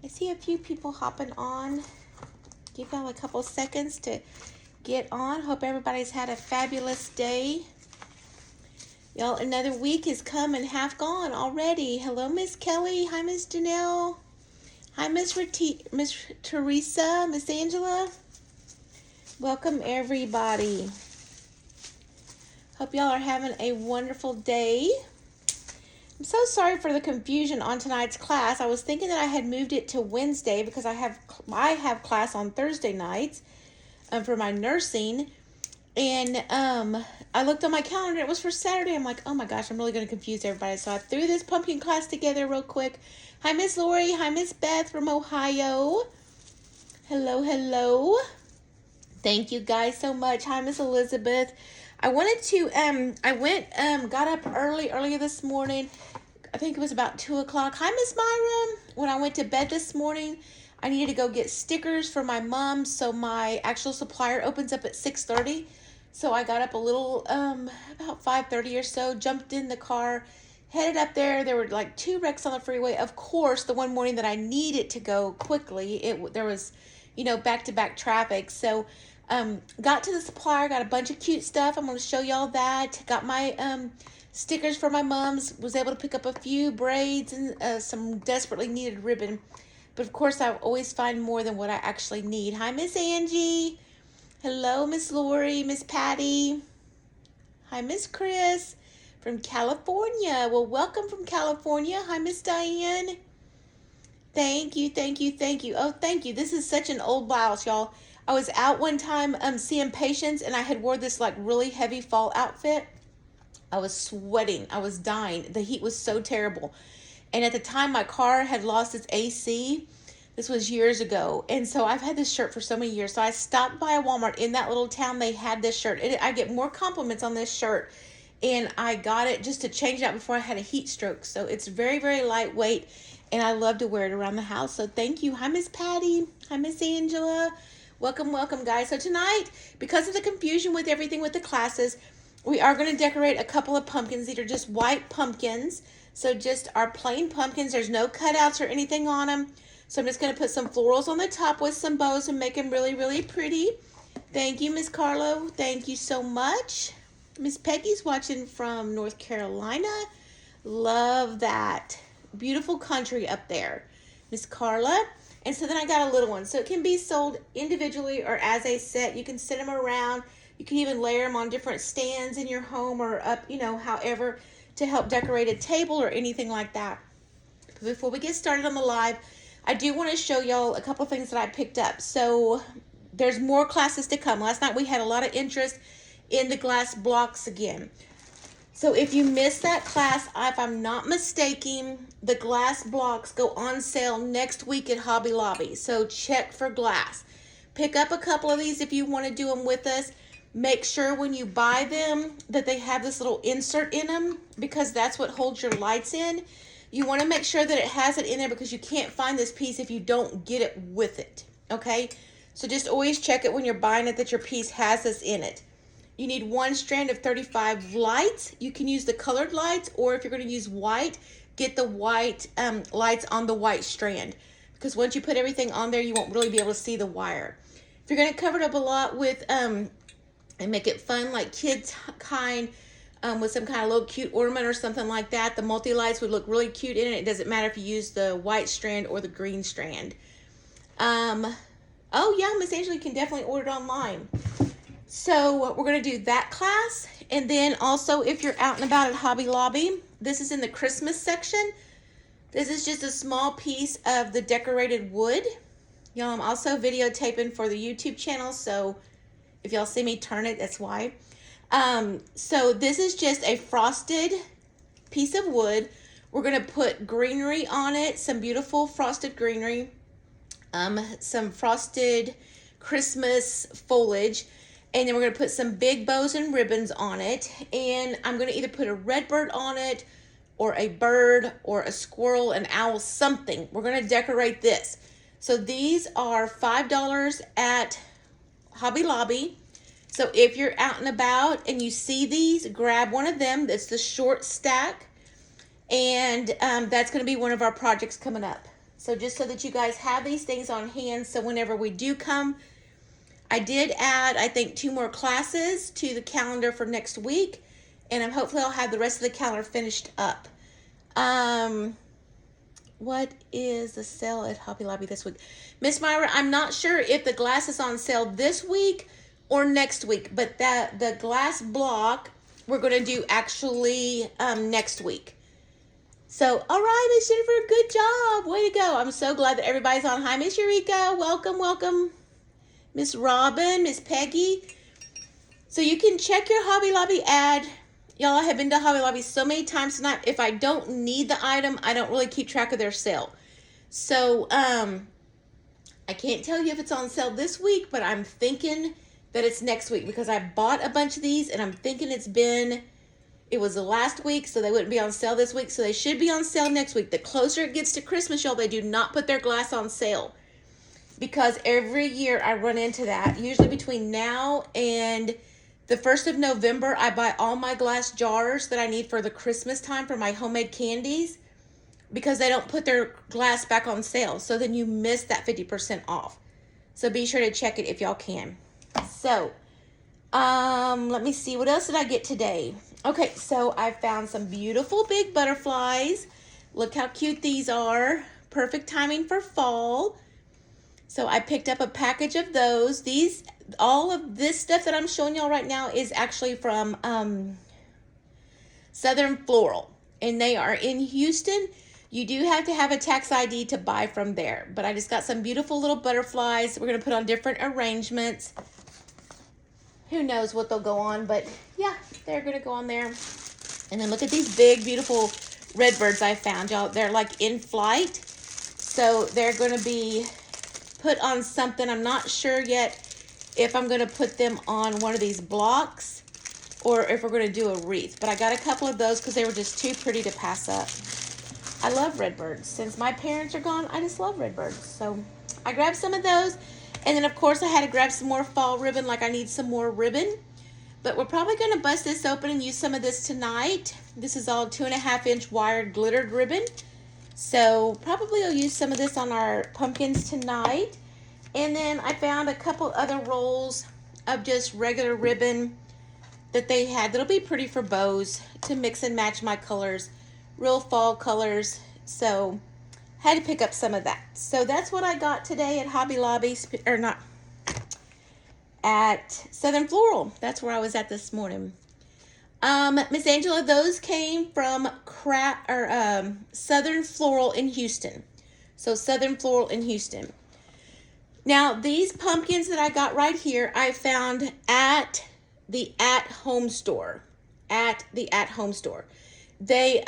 I see a few people hopping on. Give y'all a couple seconds to get on. Hope everybody's had a fabulous day. Y'all, another week has come and half gone already. Hello, Miss Kelly. Hi, Miss Janelle. Hi, Miss Teresa, Miss Angela. Welcome, everybody. Hope y'all are having a wonderful day. I'm so sorry for the confusion on tonight's class. I was thinking that I had moved it to Wednesday because I have class on Thursday nights for my nursing. And I looked on my calendar. It was for Saturday. I'm like, oh my gosh, I'm really going to confuse everybody. So I threw this pumpkin class together real quick. Hi, Miss Lori. Hi, Miss Beth from Ohio. Hello, hello. Thank you guys so much. Hi, Miss Elizabeth. I wanted to, got up earlier this morning. I think it was about 2 o'clock. Hi, Miss Myra. When I went to bed this morning, I needed to go get stickers for my mom. So my actual supplier opens up at 6:30. So I got up a little, about 5:30 or so, jumped in the car, headed up there. There were like 2 wrecks on the freeway. Of course, the one morning that I needed to go quickly, there was, back-to-back traffic. So got to the supplier, got a bunch of cute stuff. I'm going to show y'all that. Got my stickers for my mom's. Was able to pick up a few braids and some desperately needed ribbon. But of course, I always find more than what I actually need. Hi, Miss Angie. Hello, Miss Lori, Miss Patty. Hi, Miss Chris from California. Well, welcome from California. Hi, Miss Diane. Thank you, thank you, thank you. Oh, thank you. This is such an old blouse, y'all. I was out one time seeing patients, and I had wore this like really heavy fall outfit. I was sweating. I was dying. The heat was so terrible. And at the time, my car had lost its AC. This was years ago. And so I've had this shirt for so many years. So I stopped by a Walmart in that little town. They had this shirt. I get more compliments on this shirt. And I got it just to change it out before I had a heat stroke. So it's very, very lightweight. And I love to wear it around the house. So thank you. Hi, Miss Patty. Hi, Miss Angela. Welcome, welcome, guys. So tonight, because of the confusion with everything with the classes, we are going to decorate a couple of pumpkins. These are just white pumpkins. So just our plain pumpkins. There's no cutouts or anything on them. So I'm just going to put some florals on the top with some bows and make them really, really pretty. Thank you, Miss Carlo. Thank you so much. Miss Peggy's watching from North Carolina. Love that. Beautiful country up there. Miss Carla. And so then I got a little one. So it can be sold individually or as a set. You can set them around. You can even layer them on different stands in your home or up, however, to help decorate a table or anything like that. But before we get started on the live, I do want to show y'all a couple things that I picked up. So there's more classes to come. Last night we had a lot of interest in the glass blocks again. So if you missed that class, if I'm not mistaken, the glass blocks go on sale next week at Hobby Lobby. So check for glass. Pick up a couple of these if you want to do them with us. Make sure when you buy them that they have this little insert in them because that's what holds your lights in. You want to make sure that it has it in there because you can't find this piece if you don't get it with it. Okay? So just always check it when you're buying it that your piece has this in it. You need 1 strand of 35 lights. You can use the colored lights, or if you're going to use white, get the white lights on the white strand. Because once you put everything on there, you won't really be able to see the wire. If you're going to cover it up a lot with, and make it fun, like kids kind, with some kind of little cute ornament or something like that, the multi-lights would look really cute in it. It doesn't matter if you use the white strand or the green strand. Oh yeah, Miss Angela, you can definitely order it online. So we're going to do that class. And then also if you're out and about at Hobby Lobby, this is in the Christmas section. This is just a small piece of the decorated wood. Y'all, I'm also videotaping for the YouTube channel. So if y'all see me turn it, that's why. So this is just a frosted piece of wood. We're going to put greenery on it. Some beautiful frosted greenery. Some frosted Christmas foliage. And then we're going to put some big bows and ribbons on it. And I'm going to either put a red bird on it or a bird or a squirrel, an owl, something. We're going to decorate this. So these are $5 at Hobby Lobby. So if you're out and about and you see these, grab one of them. That's the short stack. And that's going to be one of our projects coming up. So just so that you guys have these things on hand, so whenever we do come, I did add, I think, 2 more classes to the calendar for next week, and hopefully I'll have the rest of the calendar finished up. What is the sale at Hobby Lobby this week? Miss Myra, I'm not sure if the glass is on sale this week or next week, but the glass block we're going to do actually next week. So, all right, Miss Jennifer, good job. Way to go. I'm so glad that everybody's on. Hi, Miss Eureka. Welcome, welcome. Miss Robin, Miss Peggy. So you can check your Hobby Lobby ad. Y'all, I have been to Hobby Lobby so many times tonight. If I don't need the item, I don't really keep track of their sale. So, I can't tell you if it's on sale this week, but I'm thinking that it's next week because I bought a bunch of these and I'm thinking it was the last week, so they wouldn't be on sale this week, so they should be on sale next week. The closer it gets to Christmas, y'all, they do not put their glass on sale. Because every year I run into that. Usually between now and the 1st of November, I buy all my glass jars that I need for the Christmas time for my homemade candies because they don't put their glass back on sale. So then you miss that 50% off. So be sure to check it if y'all can. So, let me see. What else did I get today? Okay, so I found some beautiful big butterflies. Look how cute these are. Perfect timing for fall. So I picked up a package of those. All of this stuff that I'm showing y'all right now is actually from Southern Floral. And they are in Houston. You do have to have a tax ID to buy from there. But I just got some beautiful little butterflies. We're going to put on different arrangements. Who knows what they'll go on. But yeah, they're going to go on there. And then look at these big, beautiful redbirds I found, y'all. They're like in flight. So they're going to be put on something. I'm not sure yet if I'm going to put them on one of these blocks or if we're going to do a wreath. But I got a couple of those because they were just too pretty to pass up. I love redbirds. Since my parents are gone, I just love redbirds. So I grabbed some of those. And then, of course, I had to grab some more fall ribbon, like I need some more ribbon. But we're probably going to bust this open and use some of this tonight. This is all 2.5-inch wired glittered ribbon. So probably I'll use some of this on our pumpkins tonight. And then I found a couple other rolls of just regular ribbon that they had that'll be pretty for bows to mix and match my colors. Real fall colors. So had to pick up some of that. So that's what I got today at Hobby Lobby, or not, at Southern Floral. That's where I was at this morning. Miss Angela, those came from Southern Floral in Houston. So Southern Floral in Houston. Now, these pumpkins that I got right here, I found at the at-home store. At the at-home store. They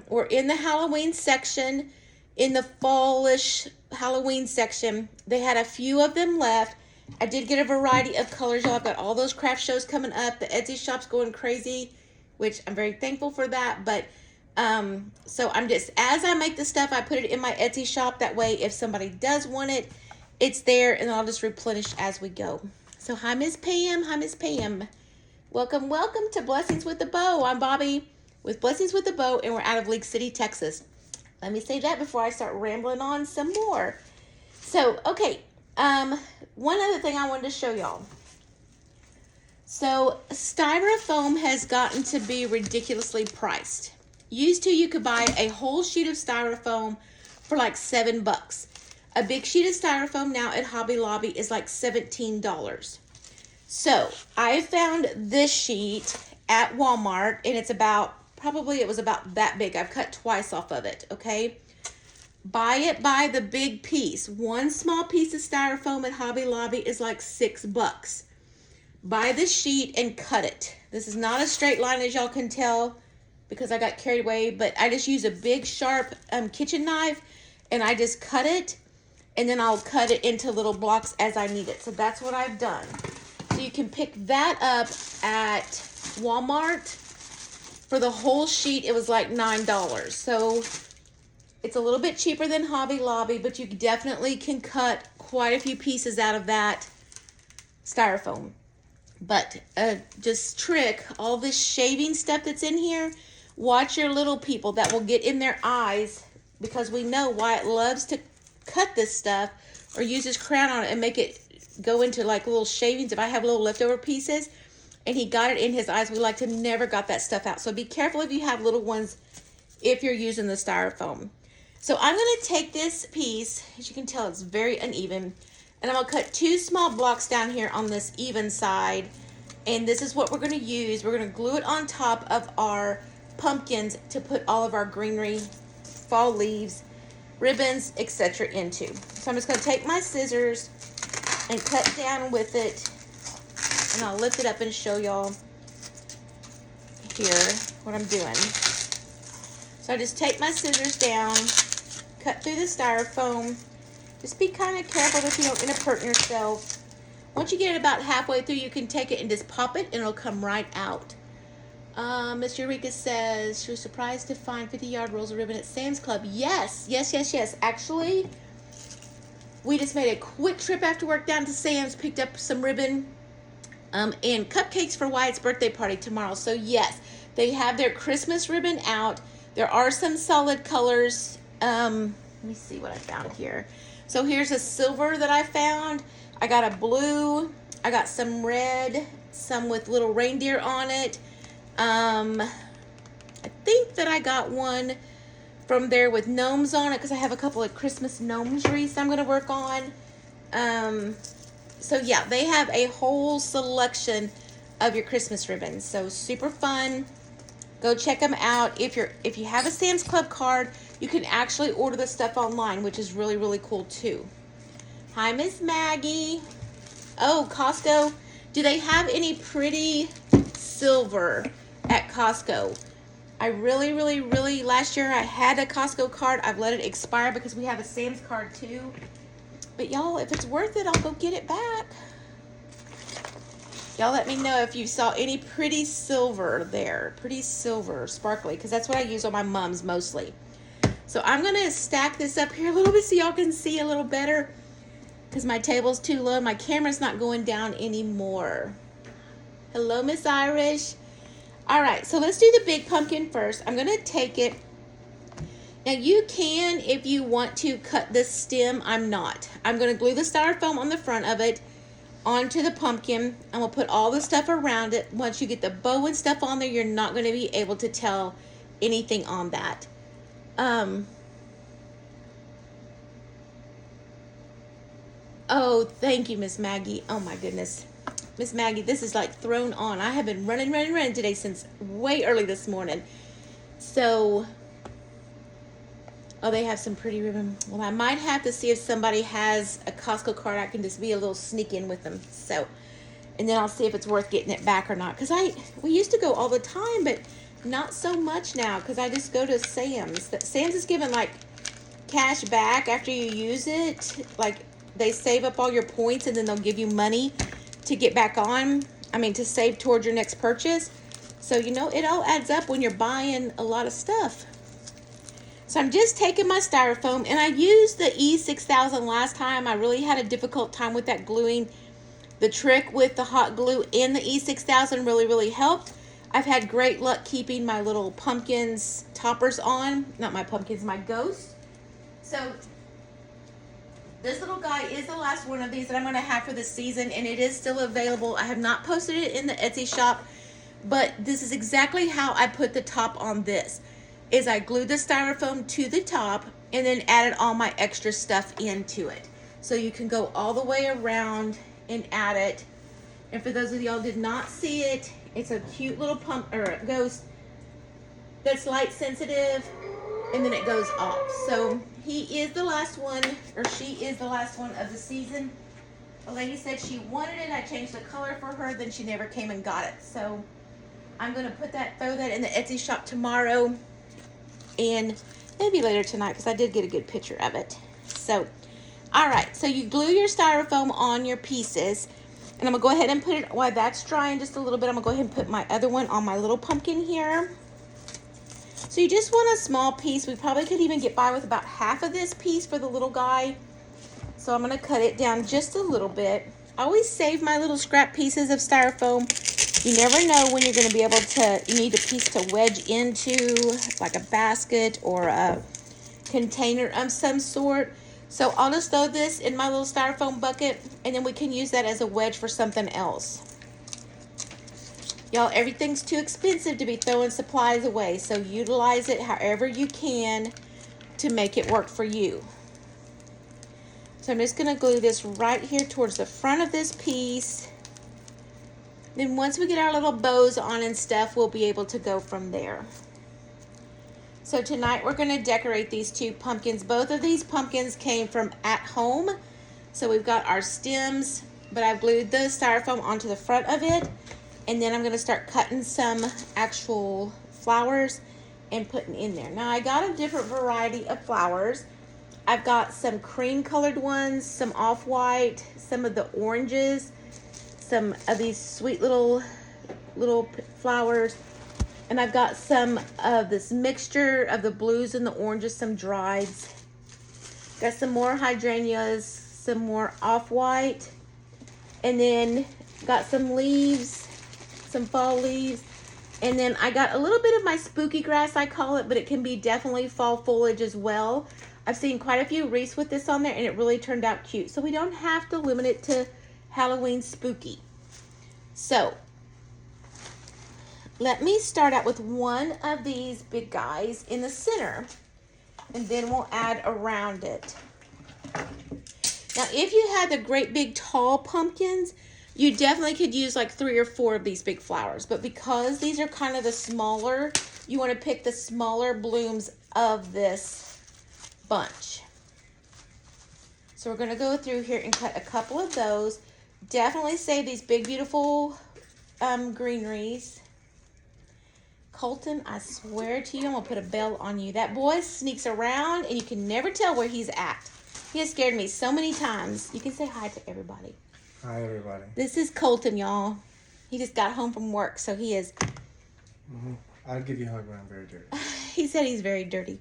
were in the Halloween section, in the fallish Halloween section. They had a few of them left. I did get a variety of colors, y'all. I've got all those craft shows coming up. The Etsy shop's going crazy, which I'm very thankful for that. But so I'm just, as I make the stuff, I put it in my Etsy shop. That way, if somebody does want it, it's there, and I'll just replenish as we go. So hi, Miss Pam. Hi, Miss Pam. Welcome, welcome to Blessings with the Bow. I'm Bobby with Blessings with the Bow, and we're out of League City, Texas. Let me say that before I start rambling on some more. So, okay. One other thing I wanted to show y'all. So, styrofoam has gotten to be ridiculously priced. Used to, you could buy a whole sheet of styrofoam for like $7. A big sheet of styrofoam now at Hobby Lobby is like $17. So, I found this sheet at Walmart, and it's about, probably it was about that big. I've cut twice off of it, okay? Buy it by the big piece. One small piece of styrofoam at Hobby Lobby is like $6. Buy this sheet and cut it. This is not a straight line, as y'all can tell, because I got carried away, but I just use a big sharp kitchen knife, and I just cut it, and then I'll cut it into little blocks as I need it. So that's what I've done. So you can pick that up at Walmart. For the whole sheet, it was like $9. So it's a little bit cheaper than Hobby Lobby, but you definitely can cut quite a few pieces out of that styrofoam. But just trick, all this shaving stuff that's in here, watch your little people. That will get in their eyes, because we know Wyatt loves to cut this stuff or use his crown on it and make it go into like little shavings if I have little leftover pieces. And he got it in his eyes. We like to never got that stuff out. So be careful if you have little ones if you're using the styrofoam. So I'm going to take this piece, as you can tell it's very uneven, and I'm going to cut 2 small blocks down here on this even side. And this is what we're going to use. We're going to glue it on top of our pumpkins to put all of our greenery, fall leaves, ribbons, etc. into. So I'm just going to take my scissors and cut down with it. And I'll lift it up and show y'all here what I'm doing. So I just take my scissors down, cut through the styrofoam. Just be kind of careful that you don't end up hurting yourself. Once you get it about halfway through, you can take it and just pop it and it'll come right out. Miss Eureka says she was surprised to find 50-yard rolls of ribbon at Sam's Club. Yes. Actually, we just made a quick trip after work down to Sam's, picked up some ribbon and cupcakes for Wyatt's birthday party tomorrow. So yes, they have their Christmas ribbon out. There are some solid colors. Let me see what I found here. So here's a silver that I found. I got a blue. I got some red, some with little reindeer on it. I think that I got one from there with gnomes on it because I have a couple of Christmas gnome trees I'm going to work on. So yeah, they have a whole selection of your Christmas ribbons. So super fun. Go check them out. If you have a Sam's Club card, you can actually order the stuff online, which is really, really cool too. Hi, Miss Maggie. Oh, Costco. Do they have any pretty silver at Costco? I really, last year I had a Costco card. I've let it expire because we have a Sam's card too. But y'all, if it's worth it, I'll go get it back. Y'all let me know if you saw any pretty silver there. Pretty silver, sparkly, because that's what I use on my mums mostly. So I'm going to stack this up here a little bit so y'all can see a little better. Because my table's too low. My camera's not going down anymore. Hello, Miss Irish. All right, so let's do the big pumpkin first. I'm going to take it. Now you can, if you want to, cut this stem. I'm not. I'm going to glue the styrofoam on the front of it onto the pumpkin. I'm going to put all the stuff around it. Once you get the bow and stuff on there, you're not going to be able to tell anything on that. Oh, thank you, Miss Maggie. Oh my goodness. Miss Maggie, this is like thrown on. I have been running today since way early this morning. So, oh, they have some pretty ribbon. Well, I might have to see if somebody has a Costco card. I can just be a little sneak in with them. So, and then I'll see if it's worth getting it back or not. Because we used to go all the time, but not so much now. Because I just go to Sam's. Sam's is giving like cash back after you use it. Like they save up all your points and then they'll give you money to get back on. I mean, to save towards your next purchase. So, you know, it all adds up when you're buying a lot of stuff. So I'm just taking my styrofoam, and I used the E6000 last time. I really had a difficult time with that gluing. The trick with the hot glue in the E6000 really helped. I've had great luck keeping my little pumpkins toppers on. Not my pumpkins, my ghosts. So this little guy is the last one of these that I'm going to have for this season, and it is still available. I have not posted it in the Etsy shop, but this is exactly how I put the top on this. Is I glued the styrofoam to the top and then added all my extra stuff into it. So you can go all the way around and add it. And for those of y'all did not see it, it's a cute little ghost that's light sensitive, and then it goes off. So he is the last one, or she is the last one of the season. A lady said she wanted it. I changed the color for her, then she never came and got it. So I'm going to throw that in the Etsy shop tomorrow. And maybe later tonight, because I did get a good picture of it. So, all right. So you glue your styrofoam on your pieces. And I'm going to go ahead and put it, while that's drying just a little bit, I'm going to go ahead and put my other one on my little pumpkin here. So you just want a small piece. We probably could even get by with about half of this piece for the little guy. So I'm going to cut it down just a little bit. I always save my little scrap pieces of styrofoam. You never know when you're going to be able to, you need a piece to wedge into, like a basket or a container of some sort. So I'll just throw this in my little styrofoam bucket, and then we can use that as a wedge for something else. Y'all, everything's too expensive to be throwing supplies away, so utilize it however you can to make it work for you. So I'm just going to glue this right here towards the front of this piece. Then once we get our little bows on and stuff, we'll be able to go from there. So tonight we're going to decorate these two pumpkins. Both of these pumpkins came from At Home. So we've got our stems, but I've glued the styrofoam onto the front of it. And then I'm going to start cutting some actual flowers and putting in there. Now I got a different variety of flowers. I've got some cream colored ones, some off-white, some of the oranges, some of these sweet little flowers, and I've got some of this mixture of the blues and the oranges, some drieds. Got some more hydrangeas, some more off-white, and then got some leaves, some fall leaves, and then I got a little bit of my spooky grass, I call it, but it can be definitely fall foliage as well. I've seen quite a few wreaths with this on there, and it really turned out cute. So we don't have to limit it to Halloween spooky. So let me start out with one of these big guys in the center, and then we'll add around it. Now, if you had the great big tall pumpkins, you definitely could use like 3 or 4 of these big flowers. But because these are kind of the smaller, you want to pick the smaller blooms of this bunch. So we're going to go through here and cut a couple of those. Definitely save these big, beautiful greeneries. Colton, I swear to you, I'm going to put a bell on you. That boy sneaks around and you can never tell where he's at. He has scared me so many times. You can say hi to everybody. Hi, everybody. This is Colton, y'all. He just got home from work, so he is... I'll give you a hug when I'm very dirty. He said he's very dirty.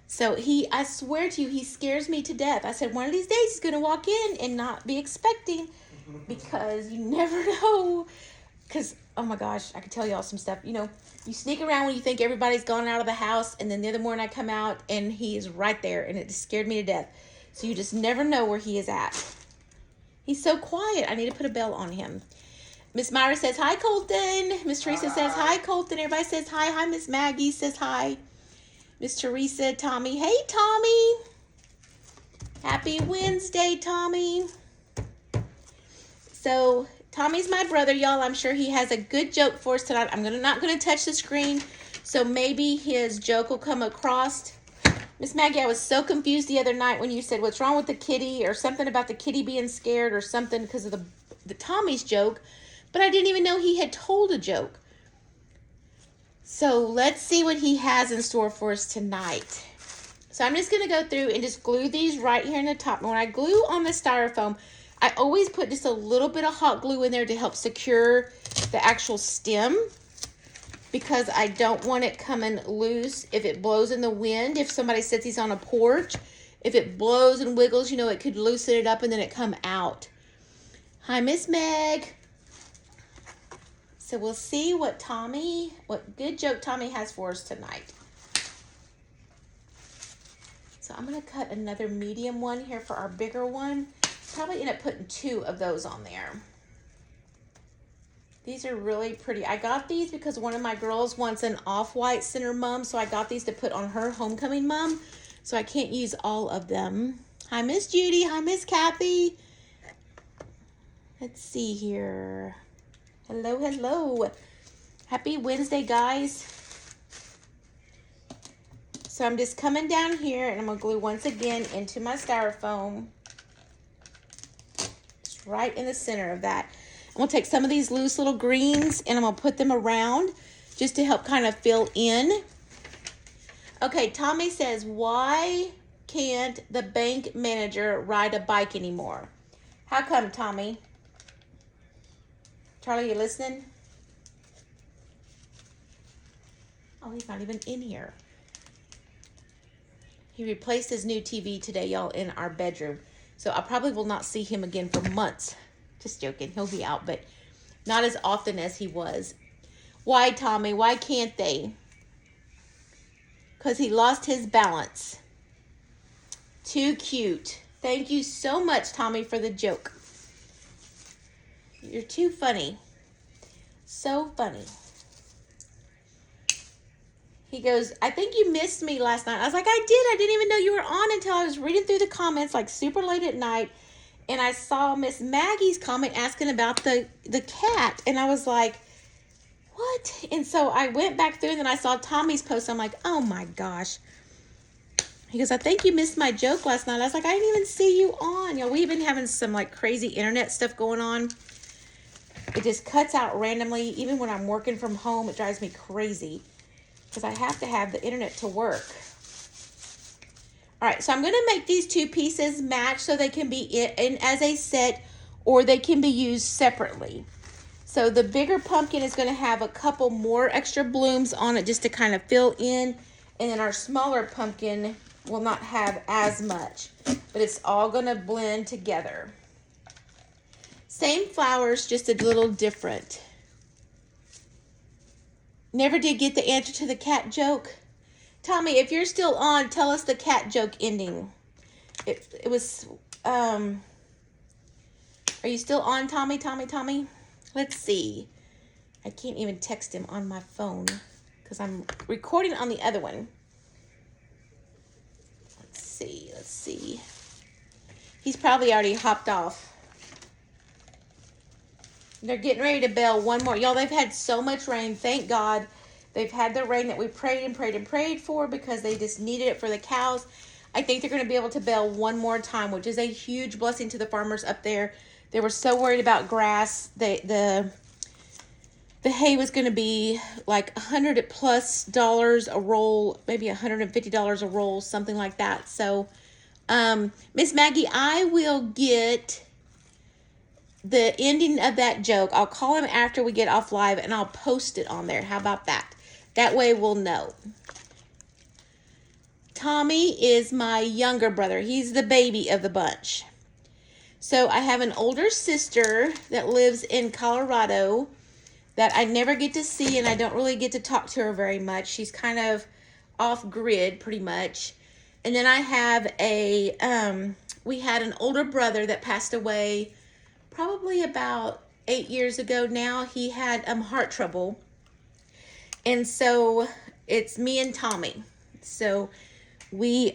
So I swear to you, he scares me to death. I said, one of these days he's going to walk in and not be expecting, because you never know. Because, oh my gosh, I could tell y'all some stuff. You know, you sneak around when you think everybody's gone out of the house, and then the other morning I come out and he is right there, and it just scared me to death. So you just never know where he is at. He's so quiet. I need to put a bell on him. Miss Myra says, hi, Colton. Miss Teresa says, hi, Colton. Everybody says hi. Hi, Miss Maggie says hi. Miss Teresa, Tommy. Hey, Tommy. Happy Wednesday, Tommy. So, Tommy's my brother, y'all. I'm sure he has a good joke for us tonight. I'm not going to touch the screen, so maybe his joke will come across. Miss Maggie, I was so confused the other night when you said, what's wrong with the kitty, or something about the kitty being scared or something because of the Tommy's joke, but I didn't even know he had told a joke. So let's see what he has in store for us tonight. So I'm just going to go through and just glue these right here in the top. And when I glue on the styrofoam, I always put just a little bit of hot glue in there to help secure the actual stem, because I don't want it coming loose if it blows in the wind. If somebody sets these on a porch, if it blows and wiggles, you know, it could loosen it up and then it come out. Hi, Miss Meg. So we'll see what good joke Tommy has for us tonight. So I'm going to cut another medium one here for our bigger one. Probably end up putting 2 of those on there. These are really pretty. I got these because one of my girls wants an off-white center mum, so I got these to put on her homecoming mum. So I can't use all of them. Hi, Miss Judy. Hi, Miss Kathy. Let's see here. Hello, hello. Happy Wednesday, guys. So I'm just coming down here, and I'm going to glue once again into my styrofoam. Just right in the center of that. I'm going to take some of these loose little greens, and I'm going to put them around just to help kind of fill in. Okay, Tommy says, why can't the bank manager ride a bike anymore? How come, Tommy? Charlie, you listening? Oh, he's not even in here. He replaced his new TV today, y'all, in our bedroom. So I probably will not see him again for months. Just joking. He'll be out, but not as often as he was. Why, Tommy? Why can't they? Because he lost his balance. Too cute. Thank you so much, Tommy, for the joke. You're too funny. So funny. He goes, I think you missed me last night. I was like, I did. I didn't even know you were on until I was reading through the comments like super late at night. And I saw Miss Maggie's comment asking about the cat. And I was like, what? And so I went back through and then I saw Tommy's post. I'm like, oh my gosh. He goes, I think you missed my joke last night. I was like, I didn't even see you on. You know, we've been having some like crazy internet stuff going on. It just cuts out randomly. Even when I'm working from home, it drives me crazy because I have to have the internet to work. All right, so I'm going to make these two pieces match so they can be in as a set or they can be used separately. So the bigger pumpkin is going to have a couple more extra blooms on it just to kind of fill in. And then our smaller pumpkin will not have as much, but it's all going to blend together. Same flowers, just a little different. Never did get the answer to the cat joke. Tommy, if you're still on, tell us the cat joke ending. It was, are you still on, Tommy? Let's see. I can't even text him on my phone because I'm recording on the other one. Let's see. He's probably already hopped off. They're getting ready to bell one more. Y'all, they've had so much rain. Thank God. They've had the rain that we prayed for because they just needed it for the cows. I think they're going to be able to bell one more time, which is a huge blessing to the farmers up there. They were so worried about grass. The hay was going to be like $100+ a roll, maybe $150 a roll, something like that. So, Miss Maggie, I will get the ending of that joke. I'll call him after we get off live and I'll post it on there. How about that? That way we'll know. Tommy is my younger brother. He's the baby of the bunch. So I have an older sister that lives in Colorado that I never get to see and I don't really get to talk to her very much. She's kind of off grid pretty much. And then I have we had an older brother that passed away probably about 8 years ago now. He had heart trouble. And so it's me and Tommy. So we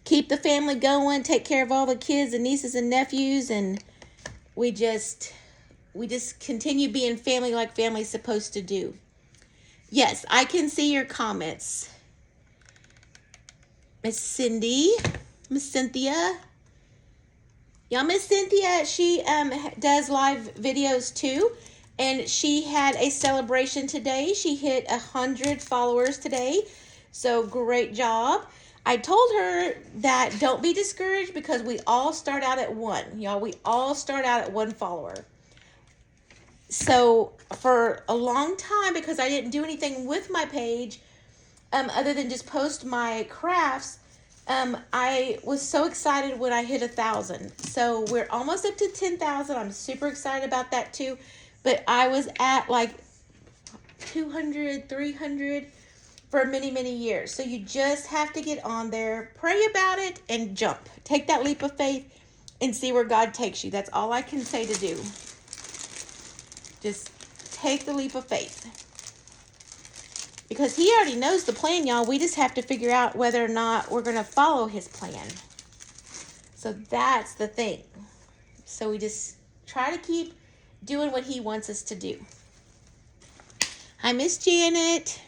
keep the family going, take care of all the kids and nieces and nephews, and we just continue being family like family's supposed to do. Yes, I can see your comments. Miss Cynthia. Y'all, Miss Cynthia, she does live videos too, and she had a celebration today. She hit 100 followers today, so great job. I told her that don't be discouraged because we all start out at 1. Y'all, we all start out at 1 follower. So for a long time, because I didn't do anything with my page other than just post my crafts, I was so excited when I hit 1,000. So we're almost up to 10,000. I'm super excited about that too. But I was at like 200, 300 for many, many years. So you just have to get on there, pray about it, and jump. Take that leap of faith and see where God takes you. That's all I can say to do. Just take the leap of faith. Because he already knows the plan, y'all. We just have to figure out whether or not we're going to follow his plan. So that's the thing. So we just try to keep doing what he wants us to do. Hi, Miss Janet.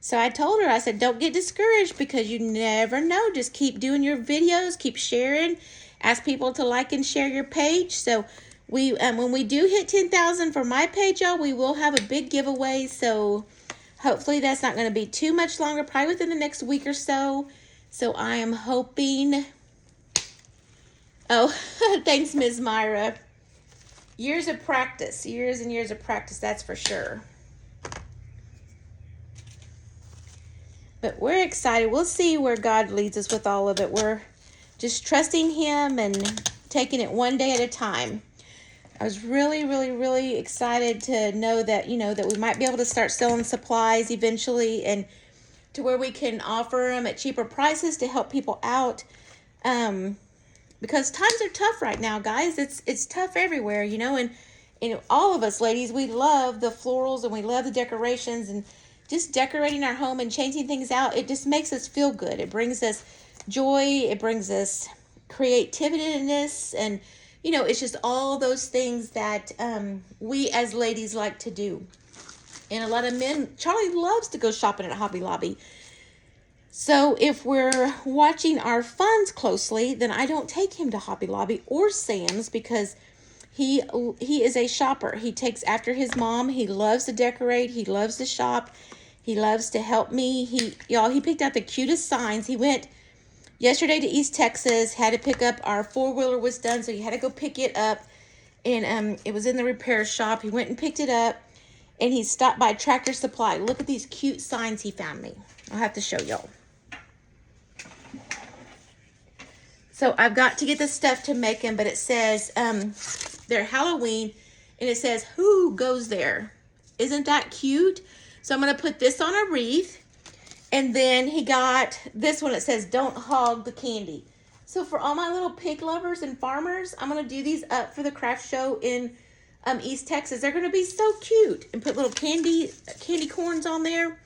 So I told her, I said, don't get discouraged because you never know. Just keep doing your videos, keep sharing. Ask people to like and share your page. So we, when we do hit 10,000 for my page, y'all, we will have a big giveaway. So hopefully that's not going to be too much longer, probably within the next week or so. So I am hoping. Oh, thanks, Ms. Myra. Years and years of practice, that's for sure. But we're excited. We'll see where God leads us with all of it. We're just trusting him and taking it one day at a time. I was really, really, really excited to know that, that we might be able to start selling supplies eventually. And to where we can offer them at cheaper prices to help people out. Because times are tough right now, guys. It's tough everywhere, you know, and all of us ladies, we love the florals and we love the decorations, and just decorating our home and changing things out. It just makes us feel good. It brings us joy. It brings us creativity in this, and you know, it's just all those things that we as ladies like to do. And a lot of men, Charlie loves to go shopping at Hobby Lobby. So if we're watching our funds closely, then I don't take him to Hobby Lobby or Sam's, because he is a shopper. He takes after his mom. He loves to decorate. He loves to shop. He loves to help me. He picked out the cutest signs. He went yesterday to East Texas, had to pick up our 4-wheeler was done, so he had to go pick it up, and it was in the repair shop. He went and picked it up, and he stopped by Tractor Supply. Look at these cute signs he found me. I'll have to show y'all. So I've got to get the stuff to make them, but it says they're Halloween, and it says, "Who goes there?" Isn't that cute? So I'm going to put this on a wreath. And then he got this one that says, "Don't hog the candy." So for all my little pig lovers and farmers, I'm going to do these up for the craft show in East Texas. They're going to be so cute, and put little candy corns on there.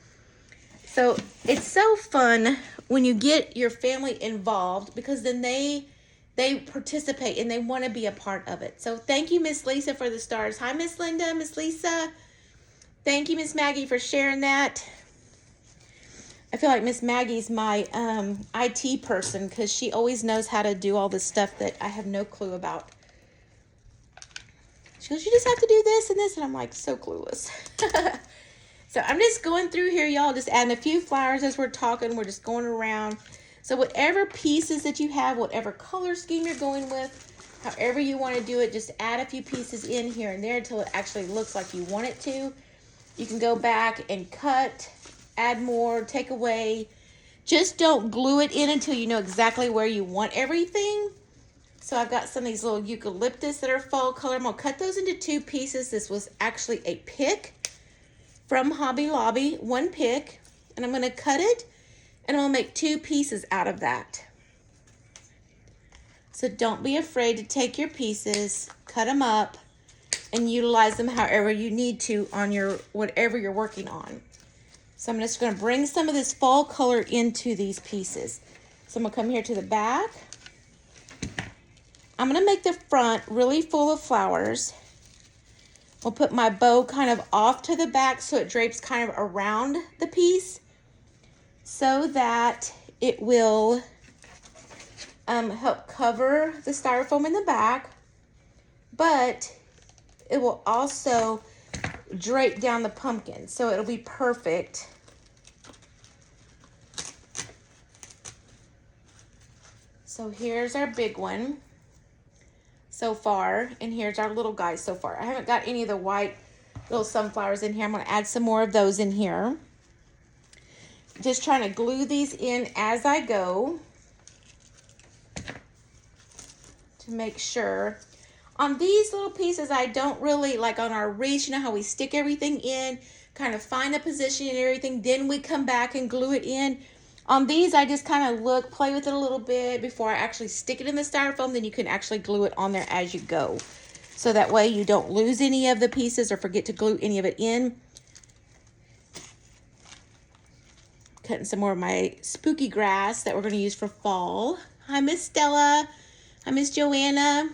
So it's so fun when you get your family involved, because then they participate and they want to be a part of it. So thank you, Miss Lisa, for the stars. Hi, Miss Linda, Miss Lisa. Thank you, Miss Maggie, for sharing that. I feel like Miss Maggie's my IT person, because she always knows how to do all this stuff that I have no clue about. She goes, "You just have to do this and this," and I'm like, so clueless. So I'm just going through here, y'all, just adding a few flowers as we're talking. We're just going around. So whatever pieces that you have, whatever color scheme you're going with, however you want to do it, just add a few pieces in here and there until it actually looks like you want it to. You can go back and cut, add more, take away. Just don't glue it in until you know exactly where you want everything. So I've got some of these little eucalyptus that are fall color. I'm going to cut those into 2 pieces. This was actually a pick from Hobby Lobby, 1 pick. And I'm going to cut it, and I'm going to make 2 pieces out of that. So don't be afraid to take your pieces, cut them up, and utilize them however you need to on your whatever you're working on. So I'm just going to bring some of this fall color into these pieces. So I'm going to come here to the back. I'm going to make the front really full of flowers. We'll put my bow kind of off to the back so it drapes kind of around the piece, so that it will help cover the styrofoam in the back, but it will also drape down the pumpkin, so it'll be perfect. So here's our big one so far, and here's our little guy so far. I haven't got any of the white little sunflowers in here. I'm going to add some more of those in here. Just trying to glue these in as I go to make sure. On these little pieces, I don't really, like on our wreath, you know how we stick everything in, kind of find a position and everything, then we come back and glue it in. On these, I just kind of play with it a little bit before I actually stick it in the styrofoam. Then you can actually glue it on there as you go. So that way you don't lose any of the pieces or forget to glue any of it in. Cutting some more of my spooky grass that we're going to use for fall. Hi, Miss Stella. Hi, Miss Joanna.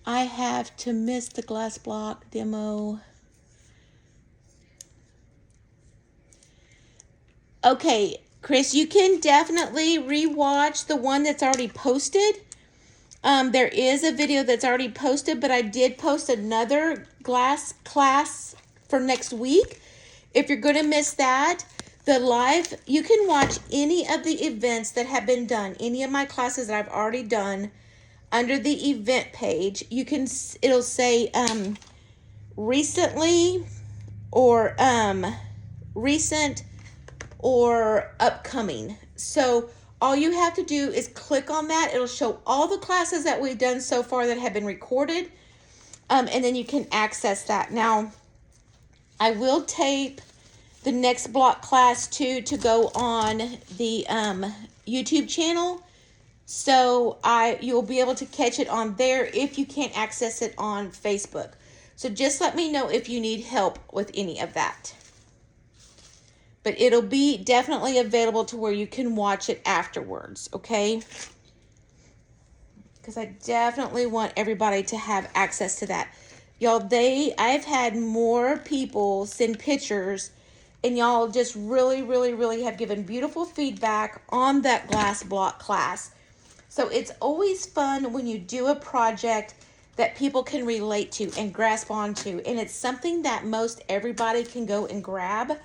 I have to miss the glass block demo. Okay, Chris, you can definitely rewatch the one that's already posted. There is a video that's already posted, but I did post another glass class for next week. If you're going to miss that, the live, you can watch any of the events that have been done, any of my classes that I've already done under the event page. You can, it'll say recently or recent or upcoming. So all you have to do is click on that. It'll show all the classes that we've done so far that have been recorded. And then you can access that. Now, I will tape the next block class too to go on the YouTube channel. So you'll be able to catch it on there if you can't access it on Facebook. So just let me know if you need help with any of that. But it'll be definitely available to where you can watch it afterwards, okay? Because I definitely want everybody to have access to that. Y'all, I've had more people send pictures, and y'all just really, really, really have given beautiful feedback on that glass block class. So it's always fun when you do a project that people can relate to and grasp onto, and it's something that most everybody can go and grab.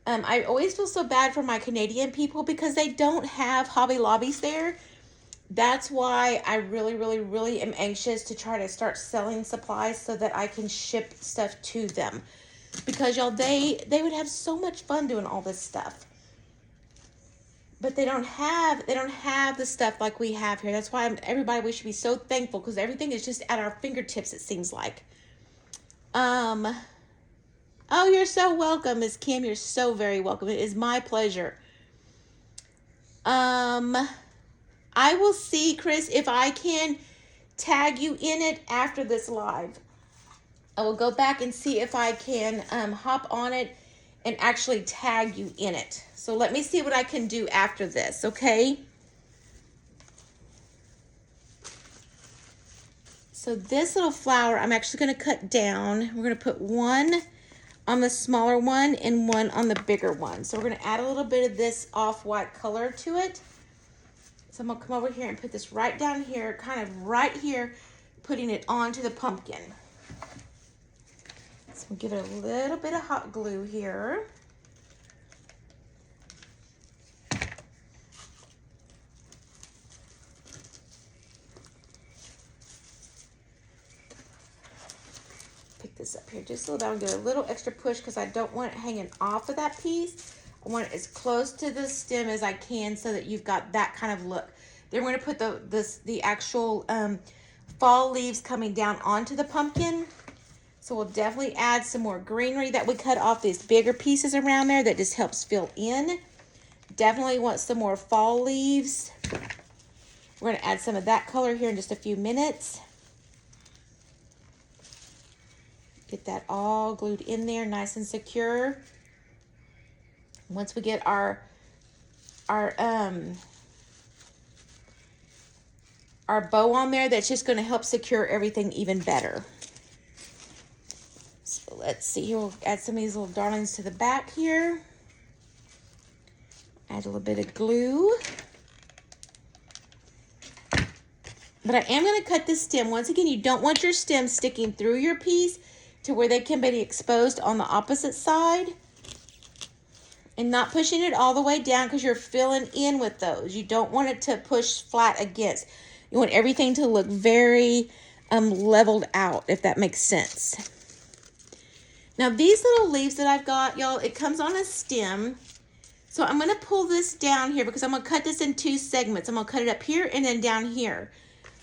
I always feel so bad for my Canadian people because they don't have Hobby Lobbies there. That's why I really, really, really am anxious to try to start selling supplies so that I can ship stuff to them. Because y'all, they would have so much fun doing all this stuff. But they don't have the stuff like we have here. That's why everybody, we should be so thankful because everything is just at our fingertips, it seems like. Oh, you're so welcome, Miss Kim. You're so very welcome. It is my pleasure. I will see, Chris, if I can tag you in it after this live. I will go back and see if I can hop on it and actually tag you in it. So let me see what I can do after this, okay? So this little flower, I'm actually going to cut down. We're going to put one on the smaller one and one on the bigger one. So we're going to add a little bit of this off-white color to it. So I'm going to come over here and put this right down here, kind of right here, putting it onto the pumpkin. So we'll give it a little bit of hot glue here. This up here just so that I'll get a little extra push because I don't want it hanging off of that piece. I want it as close to the stem as I can so that you've got that kind of look. Then we're going to put the actual fall leaves coming down onto the pumpkin. So we'll definitely add some more greenery that we cut off these bigger pieces around there that just helps fill in. Definitely want some more fall leaves. We're going to add some of that color here in just a few minutes. Get that all glued in there nice and secure. Once we get our bow on there, that's just going to help secure everything even better. So let's see here. We'll add some of these little darlings to the back here. Add a little bit of glue. But I am going to cut the stem. Once again, you don't want your stem sticking through your piece to where they can be exposed on the opposite side. And not pushing it all the way down because you're filling in with those. You don't want it to push flat against. You want everything to look very leveled out, if that makes sense. Now these little leaves that I've got, y'all, it comes on a stem. So I'm going to pull this down here because I'm going to cut this in two segments. I'm going to cut it up here and then down here.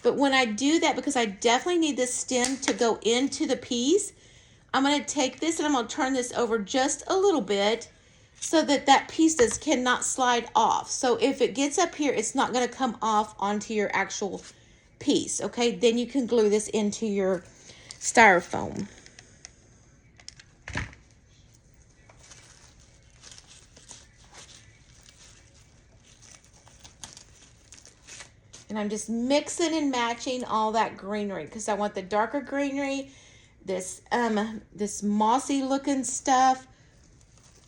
But when I do that, because I definitely need this stem to go into the piece, I'm going to take this and I'm going to turn this over just a little bit so that that piece cannot slide off. So if it gets up here, it's not going to come off onto your actual piece, okay? Then you can glue this into your styrofoam. And I'm just mixing and matching all that greenery because I want the darker greenery, this mossy looking stuff.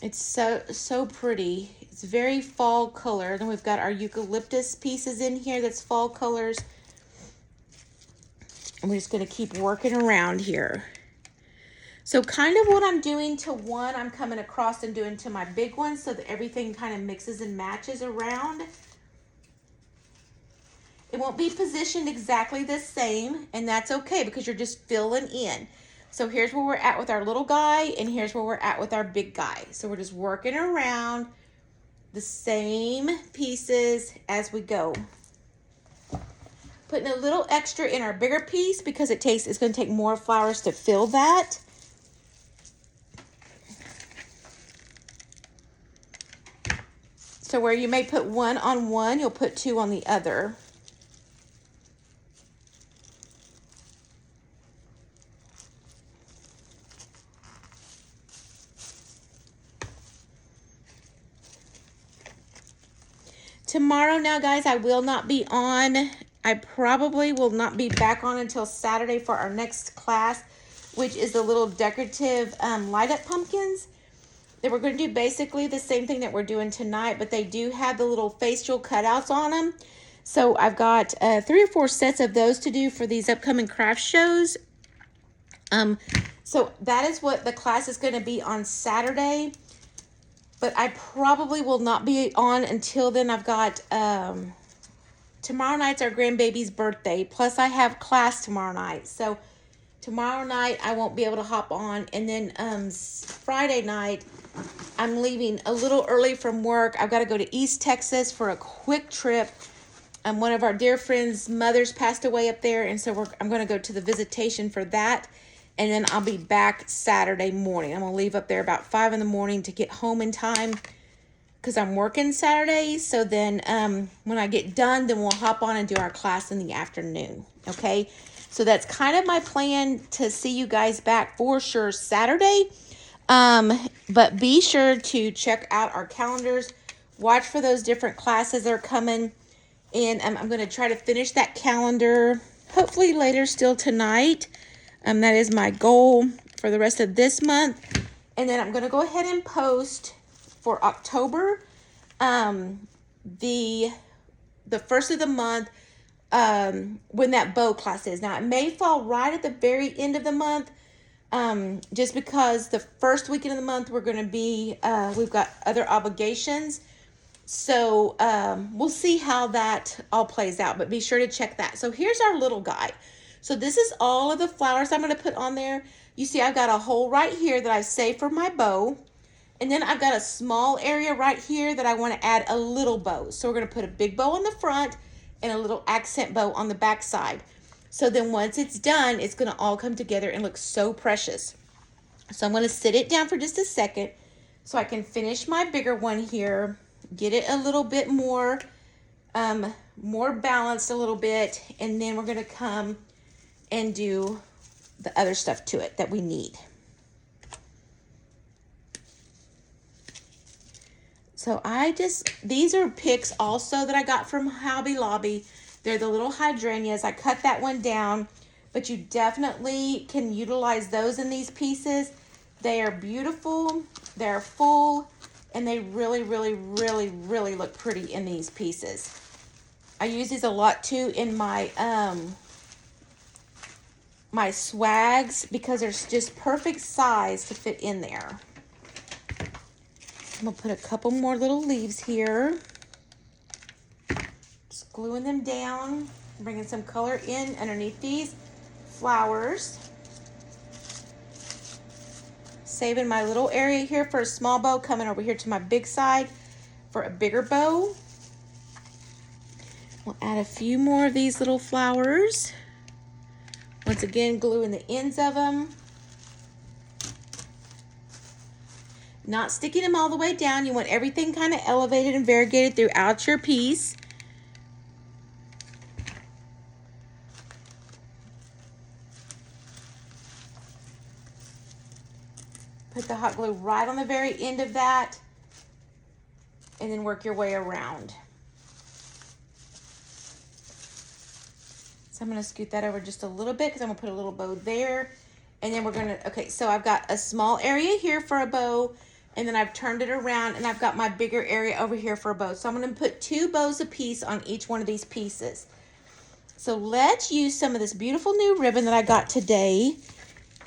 It's so pretty. It's very fall color. Then we've got our eucalyptus pieces in here that's fall colors. And we're just going to keep working around here. So kind of what I'm doing to one, I'm coming across and doing to my big one so that everything kind of mixes and matches around. It won't be positioned exactly the same, and that's okay because you're just filling in. So here's where we're at with our little guy, and here's where we're at with our big guy. So we're just working around the same pieces as we go. Putting a little extra in our bigger piece because it's going to take more flowers to fill that. So where you may put one on one, you'll put two on the other. Tomorrow now, guys, I will not be on. I probably will not be back on until Saturday for our next class, which is the little decorative light up pumpkins. They were going to do basically the same thing that we're doing tonight, but they do have the little facial cutouts on them. So I've got 3 or 4 sets of those to do for these upcoming craft shows. So that is what the class is going to be on Saturday. But I probably will not be on until then. I've got tomorrow night's our grandbaby's birthday. Plus I have class tomorrow night. So tomorrow night I won't be able to hop on. And then Friday night I'm leaving a little early from work. I've got to go to East Texas for a quick trip. One of our dear friends' mothers passed away up there. And so I'm going to go to the visitation for that. And then I'll be back Saturday morning. I'm going to leave up there about 5 in the morning to get home in time because I'm working Saturday. So then when I get done, then we'll hop on and do our class in the afternoon. Okay? So that's kind of my plan to see you guys back for sure Saturday. But be sure to check out our calendars. Watch for those different classes that are coming. And I'm going to try to finish that calendar hopefully later still tonight. That is my goal for the rest of this month. And then I'm going to go ahead and post for October, the first of the month, when that bow class is. Now, it may fall right at the very end of the month, just because the first weekend of the month we're going to be, we've got other obligations. So we'll see how that all plays out, but be sure to check that. So here's our little guy. So this is all of the flowers I'm going to put on there. You see I've got a hole right here that I saved for my bow. And then I've got a small area right here that I want to add a little bow. So we're going to put a big bow on the front and a little accent bow on the back side. So then once it's done, it's going to all come together and look so precious. So I'm going to sit it down for just a second so I can finish my bigger one here. Get it a little bit more balanced a little bit. And then we're going to come and do the other stuff to it that we need. So these are picks also that I got from Hobby Lobby. They're the little hydrangeas. I cut that one down, but you definitely can utilize those in these pieces. They are beautiful, they're full, and they really, really, really, really look pretty in these pieces. I use these a lot too in my my swags because they're just perfect size to fit in there. I'm going to put a couple more little leaves here. Just gluing them down, bringing some color in underneath these flowers. Saving my little area here for a small bow, coming over here to my big side for a bigger bow. We'll add a few more of these little flowers. Once again, gluing the ends of them. Not sticking them all the way down. You want everything kind of elevated and variegated throughout your piece. Put the hot glue right on the very end of that. And then work your way around. So I'm going to scoot that over just a little bit because I'm going to put a little bow there. And then we're going to, okay, so I've got a small area here for a bow. And then I've turned it around and I've got my bigger area over here for a bow. So I'm going to put 2 bows a piece on each one of these pieces. So let's use some of this beautiful new ribbon that I got today.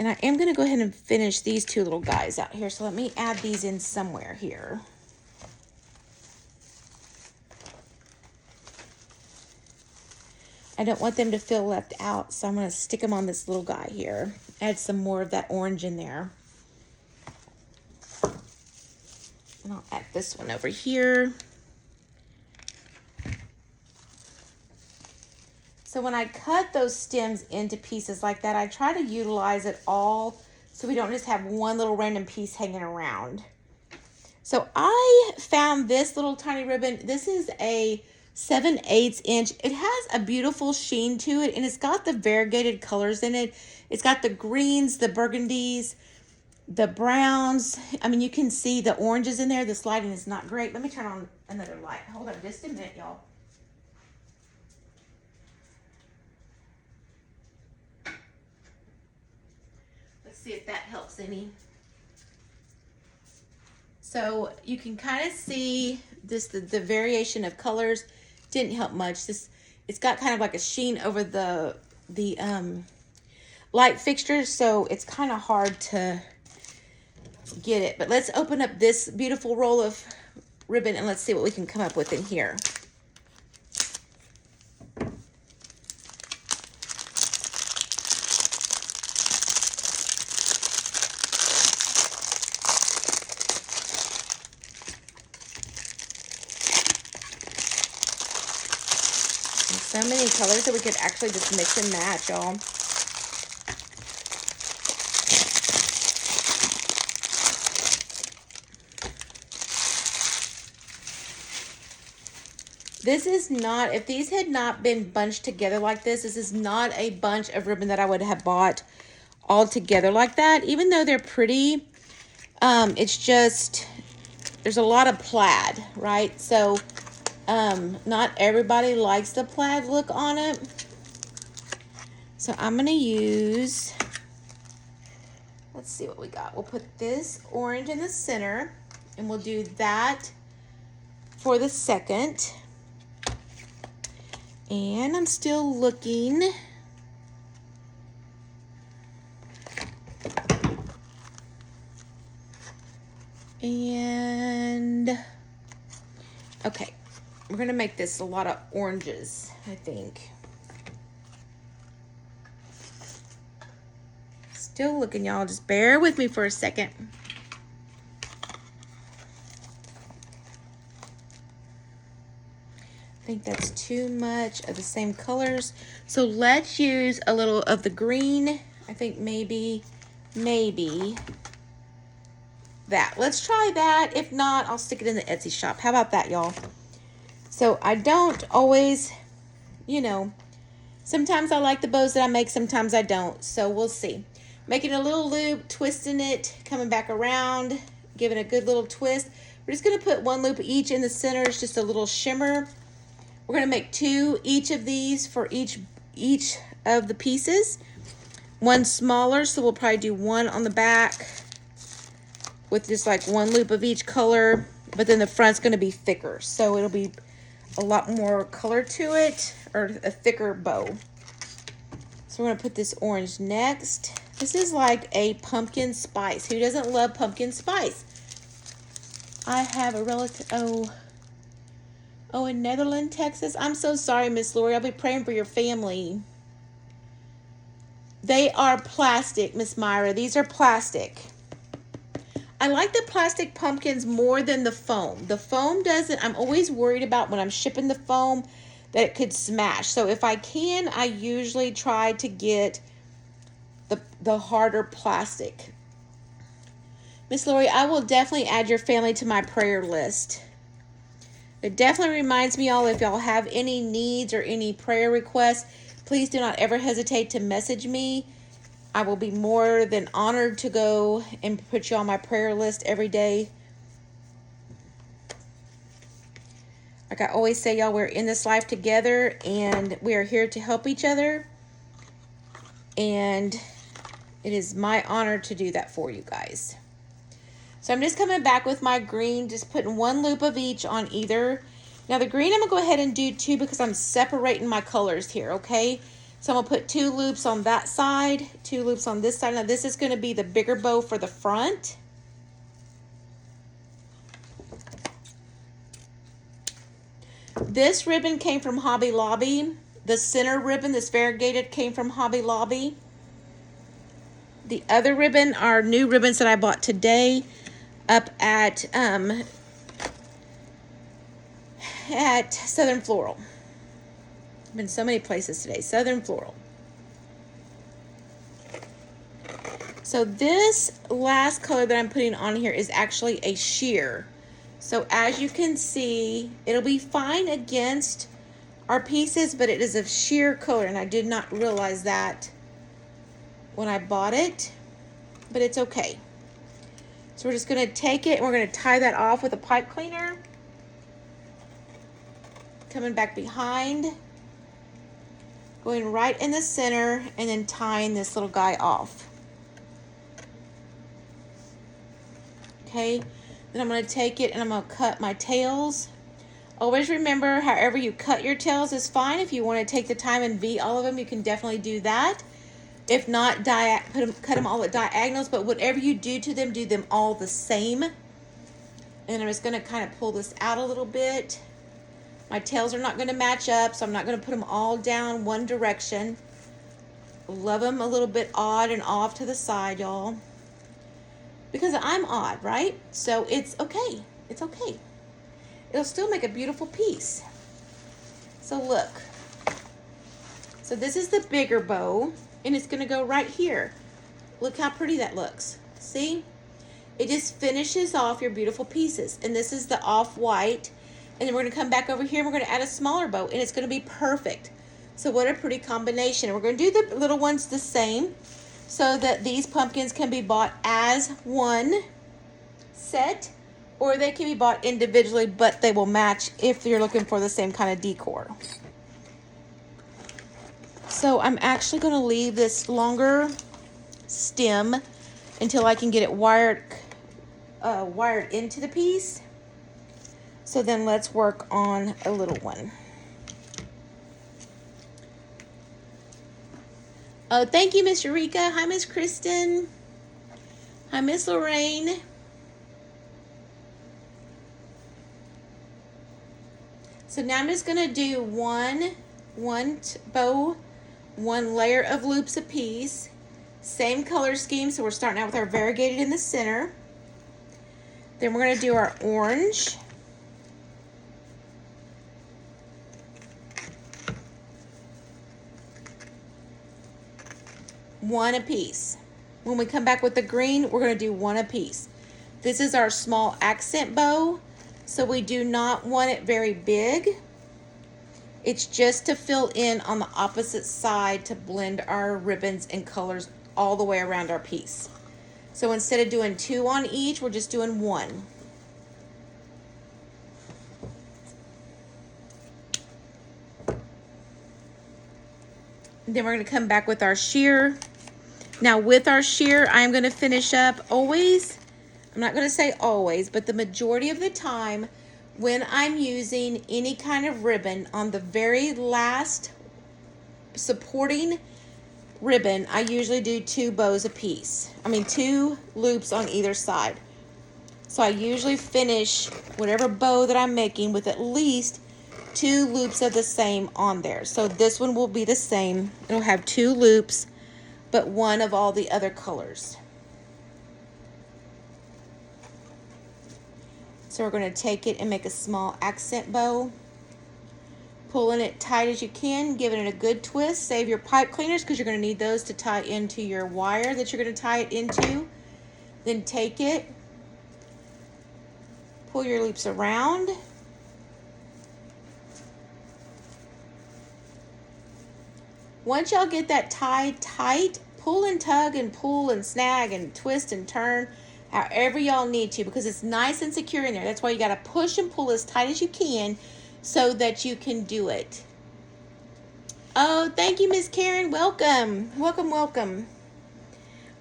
And I am going to go ahead and finish these 2 little guys out here. So let me add these in somewhere here. I don't want them to feel left out, so I'm going to stick them on this little guy here. Add some more of that orange in there. And I'll add this one over here. So when I cut those stems into pieces like that, I try to utilize it all so we don't just have one little random piece hanging around. So I found this little tiny ribbon. This is a 7/8 inch. It has a beautiful sheen to it, and it's got the variegated colors in it. It's got the greens, the burgundies, the browns. I mean, you can see the oranges in there. This lighting is not great. Let me turn on another light. Hold on just a minute, y'all. Let's see if that helps any. So you can kind of see this, the variation of colors didn't help much. It's got kind of like a sheen over the light fixtures, so it's kind of hard to get it. But let's open up this beautiful roll of ribbon and let's see what we can come up with in here. So many colors that we could actually just mix and match, y'all. This is not, if these had not been bunched together like this is not a bunch of ribbon that I would have bought all together like that. Even though they're pretty, it's just, there's a lot of plaid, right? So not everybody likes the plaid look on it. So I'm going to use, let's see what we got. We'll put this orange in the center, and we'll do that for the second. And I'm still looking. And okay, we're gonna make this a lot of oranges, I think. Still looking, y'all. Just bear with me for a second. I think that's too much of the same colors. So let's use a little of the green. I think maybe that. Let's try that. If not, I'll stick it in the Etsy shop. How about that, y'all? So I don't always, you know, sometimes I like the bows that I make, sometimes I don't. So we'll see. Making a little loop, twisting it, coming back around, giving a good little twist. We're just going to put one loop each in the center. It's just a little shimmer. We're going to make 2 each of these for each of the pieces. One smaller, so we'll probably do one on the back with just like one loop of each color, but then the front's going to be thicker, so it'll be a lot more color to it, or a thicker bow. So we're going to put this orange next. This is like a pumpkin spice. Who doesn't love pumpkin spice? I have a relative, in Netherlands, Texas. I'm so sorry, Miss Lori. I'll be praying for your family. They are plastic, Miss Myra. These are plastic. I like the plastic pumpkins more than the foam. The foam doesn't, I'm always worried about when I'm shipping the foam that it could smash. So if I can, I usually try to get the harder plastic. Miss Lori, I will definitely add your family to my prayer list. It definitely reminds me, all, if y'all have any needs or any prayer requests, please do not ever hesitate to message me. I will be more than honored to go and put you on my prayer list every day. Like I always say, y'all, we're in this life together, and we are here to help each other. And it is my honor to do that for you guys. So I'm just coming back with my green, just putting one loop of each on either. Now the green, I'm going to go ahead and do 2 because I'm separating my colors here, okay? So I'm going to put 2 loops on that side, 2 loops on this side. Now this is going to be the bigger bow for the front. This ribbon came from Hobby Lobby. The center ribbon, this variegated, came from Hobby Lobby. The other ribbon are new ribbons that I bought today up at Southern Floral. I've been so many places today. Southern Floral. So this last color that I'm putting on here is actually a sheer. So as you can see, it'll be fine against our pieces, but it is of sheer color, and I did not realize that when I bought it, but it's okay. So we're just gonna take it and we're gonna tie that off with a pipe cleaner. Coming back behind, going right in the center, and then tying this little guy off. Okay, then I'm gonna take it and I'm gonna cut my tails. Always remember, however you cut your tails is fine. If you want to take the time and V all of them, you can definitely do that. If not, cut them all at diagonals, but whatever you do to them, do them all the same. And I'm just going to kind of pull this out a little bit. My tails are not going to match up, so I'm not going to put them all down one direction. Love them a little bit odd and off to the side, y'all. Because I'm odd, right? So it's okay. It's okay. It'll still make a beautiful piece. So look. So this is the bigger bow, and it's gonna go right here. Look how pretty that looks. See? It just finishes off your beautiful pieces. And this is the off-white. And then we're gonna come back over here and we're gonna add a smaller bow, and it's gonna be perfect. So what a pretty combination. And we're gonna do the little ones the same so that these pumpkins can be bought as one set, or they can be bought individually, but they will match if you're looking for the same kind of decor. So I'm actually going to leave this longer stem until I can get it wired into the piece. So then let's work on a little one. Oh, thank you, Miss Eureka. Hi, Miss Kristen. Hi, Miss Lorraine. So now I'm just going to do one bow, one layer of loops apiece. Same color scheme, so we're starting out with our variegated in the center. Then we're going to do our orange. One apiece. When we come back with the green, we're going to do one apiece. This is our small accent bow. So we do not want it very big. It's just to fill in on the opposite side to blend our ribbons and colors all the way around our piece. So instead of doing two on each, we're just doing one. And then we're going to come back with our sheer. Now with our sheer, I'm going to finish up always. I'm not going to say always, but the majority of the time when I'm using any kind of ribbon, on the very last supporting ribbon, I usually do two bows a piece. I mean, two loops on either side. So I usually finish whatever bow that I'm making with at least two loops of the same on there. So this one will be the same. It'll have two loops, but one of all the other colors. So we're going to take it and make a small accent bow. Pulling it tight as you can, giving it a good twist. Save your pipe cleaners because you're going to need those to tie into your wire that you're going to tie it into. Then take it, pull your loops around. Once y'all get that tied tight, pull and tug and pull and snag and twist and turn however y'all need to, because it's nice and secure in there. That's why you got to push and pull as tight as you can so that you can do it. Oh, thank you, Miss Karen. Welcome. Welcome, welcome.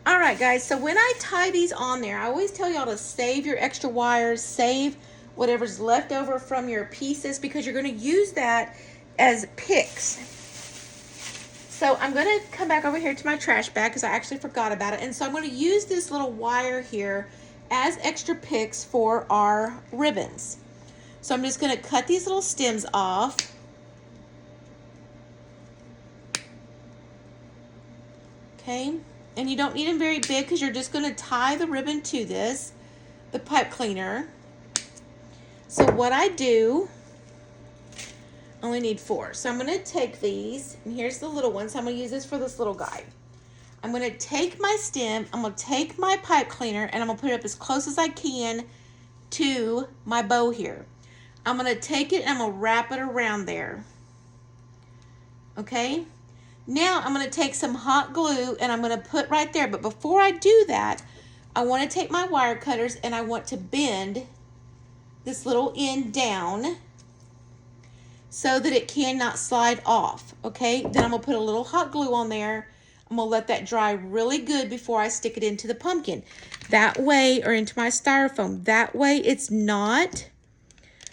All right, guys. So when I tie these on there, I always tell y'all to save your extra wires, save whatever's left over from your pieces, because you're going to use that as picks. So I'm going to come back over here to my trash bag because I actually forgot about it. And so I'm going to use this little wire here as extra picks for our ribbons. So I'm just going to cut these little stems off. Okay. And you don't need them very big because you're just going to tie the ribbon to this, the pipe cleaner. So what I do, I only need 4. So I'm going to take these, and here's the little one. So I'm going to use this for this little guy. I'm going to take my stem, I'm going to take my pipe cleaner, and I'm going to put it up as close as I can to my bow here. I'm going to take it and I'm going to wrap it around there. Okay? Now I'm going to take some hot glue and I'm going to put right there. But before I do that, I want to take my wire cutters and I want to bend this little end down so that it cannot slide off. Okay? Then I'm going to put a little hot glue on there. I'm going to let that dry really good before I stick it into the pumpkin. That way, or into my styrofoam. That way it's not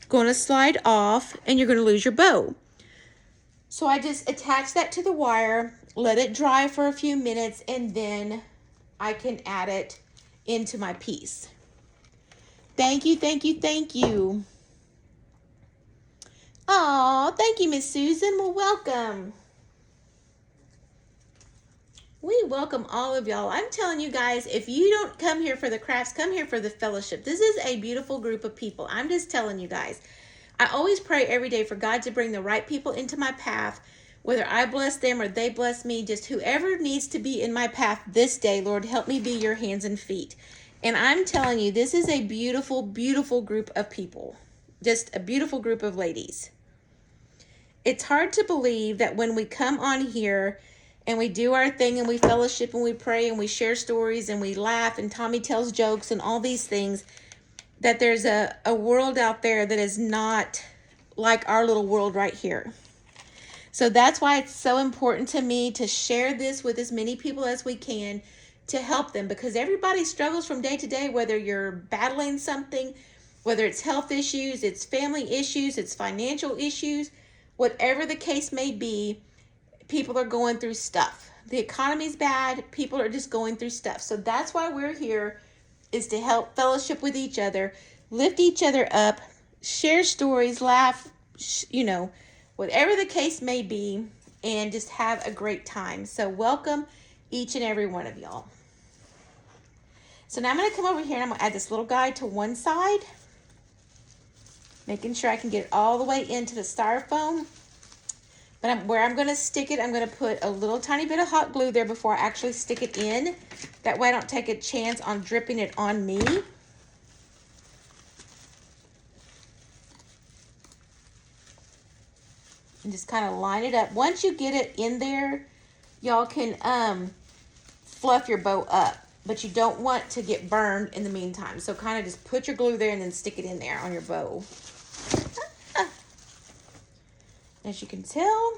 going to slide off and you're going to lose your bow. So I just attach that to the wire, let it dry for a few minutes, and then I can add it into my piece. Thank you, thank you, thank you. Aw, thank you, Miss Susan. Well, welcome. We welcome all of y'all. I'm telling you guys, if you don't come here for the crafts, come here for the fellowship. This is a beautiful group of people. I'm just telling you guys. I always pray every day for God to bring the right people into my path, whether I bless them or they bless me, just whoever needs to be in my path this day, Lord, help me be your hands and feet. And I'm telling you, this is a beautiful, beautiful group of people. Just a beautiful group of ladies. It's hard to believe that when we come on here and we do our thing and we fellowship and we pray and we share stories and we laugh and Tommy tells jokes and all these things, that there's a world out there that is not like our little world right here. So that's why it's so important to me to share this with as many people as we can to help them, because everybody struggles from day to day, whether you're battling something, whether it's health issues, it's family issues, it's financial issues, whatever the case may be, people are going through stuff. The economy's bad, people are just going through stuff. So that's why we're here, is to help fellowship with each other, lift each other up, share stories, laugh, whatever the case may be, and just have a great time. So welcome each and every one of y'all. So now I'm going to come over here and I'm going to add this little guy to one side, making sure I can get it all the way into the styrofoam. But where I'm going to stick it, I'm going to put a little tiny bit of hot glue there before I actually stick it in. That way I don't take a chance on dripping it on me. And just kind of line it up. Once you get it in there, y'all can fluff your bow up. But you don't want to get burned in the meantime. So kind of just put your glue there and then stick it in there on your bow. As you can tell,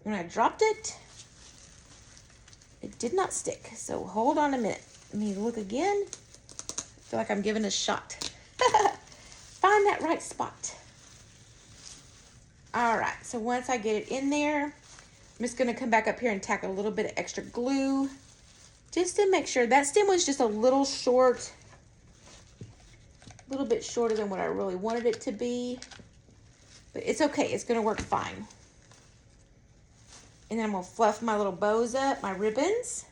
when I dropped it, it did not stick. So hold on a minute. Let me look again. I feel like I'm giving a shot. Find that right spot. All right, so once I get it in there, I'm just gonna come back up here and tack a little bit of extra glue just to make sure. That stem was just a little short, a little bit shorter than what I really wanted it to be. But it's okay, it's gonna work fine. And then I'm gonna fluff my little bows up, my ribbons.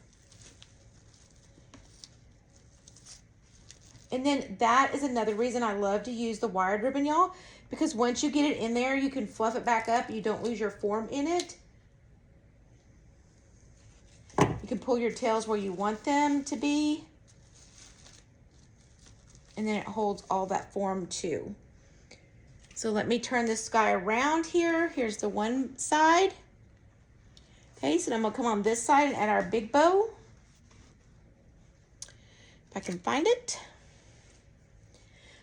And then that is another reason I love to use the wired ribbon, y'all, because once you get it in there, you can fluff it back up. You don't lose your form in it. You can pull your tails where you want them to be. And then it holds all that form too. So let me turn this guy around here. Here's the one side. Okay, so then I'm gonna come on this side and add our big bow. If I can find it.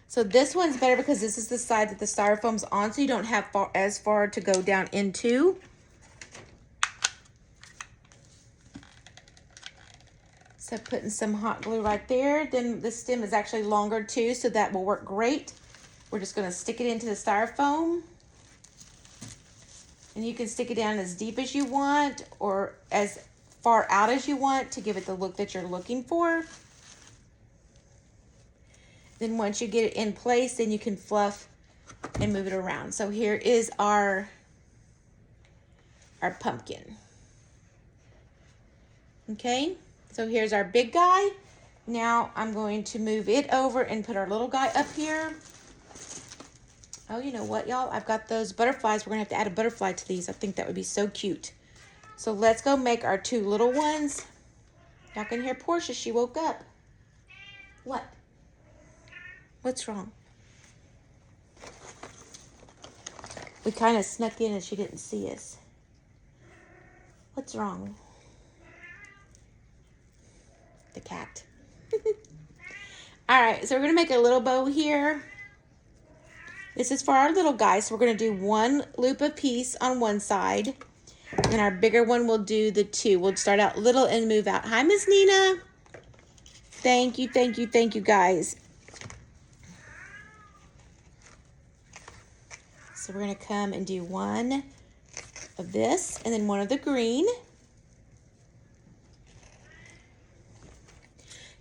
So this one's better because this is the side that the styrofoam's on, so you don't have as far to go down into. So putting some hot glue right there. Then the stem is actually longer too, so that will work great. We're just gonna stick it into the styrofoam. And you can stick it down as deep as you want or as far out as you want to give it the look that you're looking for. Then once you get it in place, then you can fluff and move it around. So here is our pumpkin. Okay, so here's our big guy. Now I'm going to move it over and put our little guy up here. Oh, you know what, y'all? I've got those butterflies. We're going to have to add a butterfly to these. I think that would be so cute. So let's go make our two little ones. Y'all can hear Portia. She woke up. What? What's wrong? We kind of snuck in and she didn't see us. What's wrong? The cat. All right, so we're going to make a little bow here. This is for our little guy, so we're going to do one loop a piece on one side. And our bigger one will do the two. We'll start out little and move out. Hi, Miss Nina. Thank you, thank you, thank you, guys. So we're going to come and do one of this and then one of the green.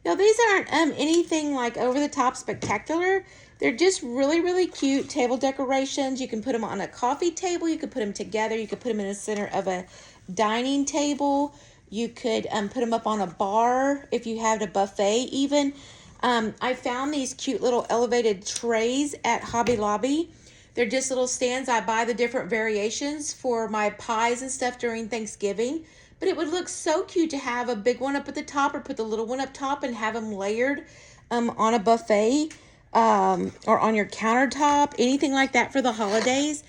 Now, these aren't anything like over-the-top spectacular. They're just really, really cute table decorations. You can put them on a coffee table. You could put them together. You could put them in the center of a dining table. You could put them up on a bar if you had a buffet even. I found these cute little elevated trays at Hobby Lobby. They're just little stands. I buy the different variations for my pies and stuff during Thanksgiving. But it would look so cute to have a big one up at the top or put the little one up top and have them layered on a buffet or on your countertop, anything like that for the holidays.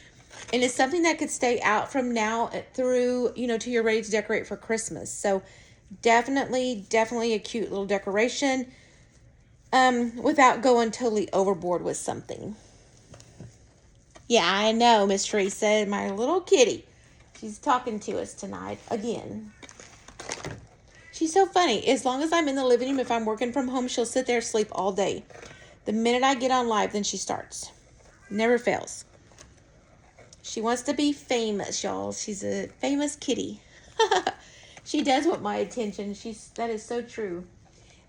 And it's something that could stay out from now through, you know, till you're ready to decorate for Christmas. So definitely a cute little decoration without going totally overboard with something. Yeah, I know, Miss Teresa, my little kitty. She's talking to us tonight again. She's so funny. As long as I'm in the living room, if I'm working from home, she'll sit there and sleep all day. The minute I get on live, then she starts. Never fails. She wants to be famous, y'all. She's a famous kitty. She does want my attention. That is so true.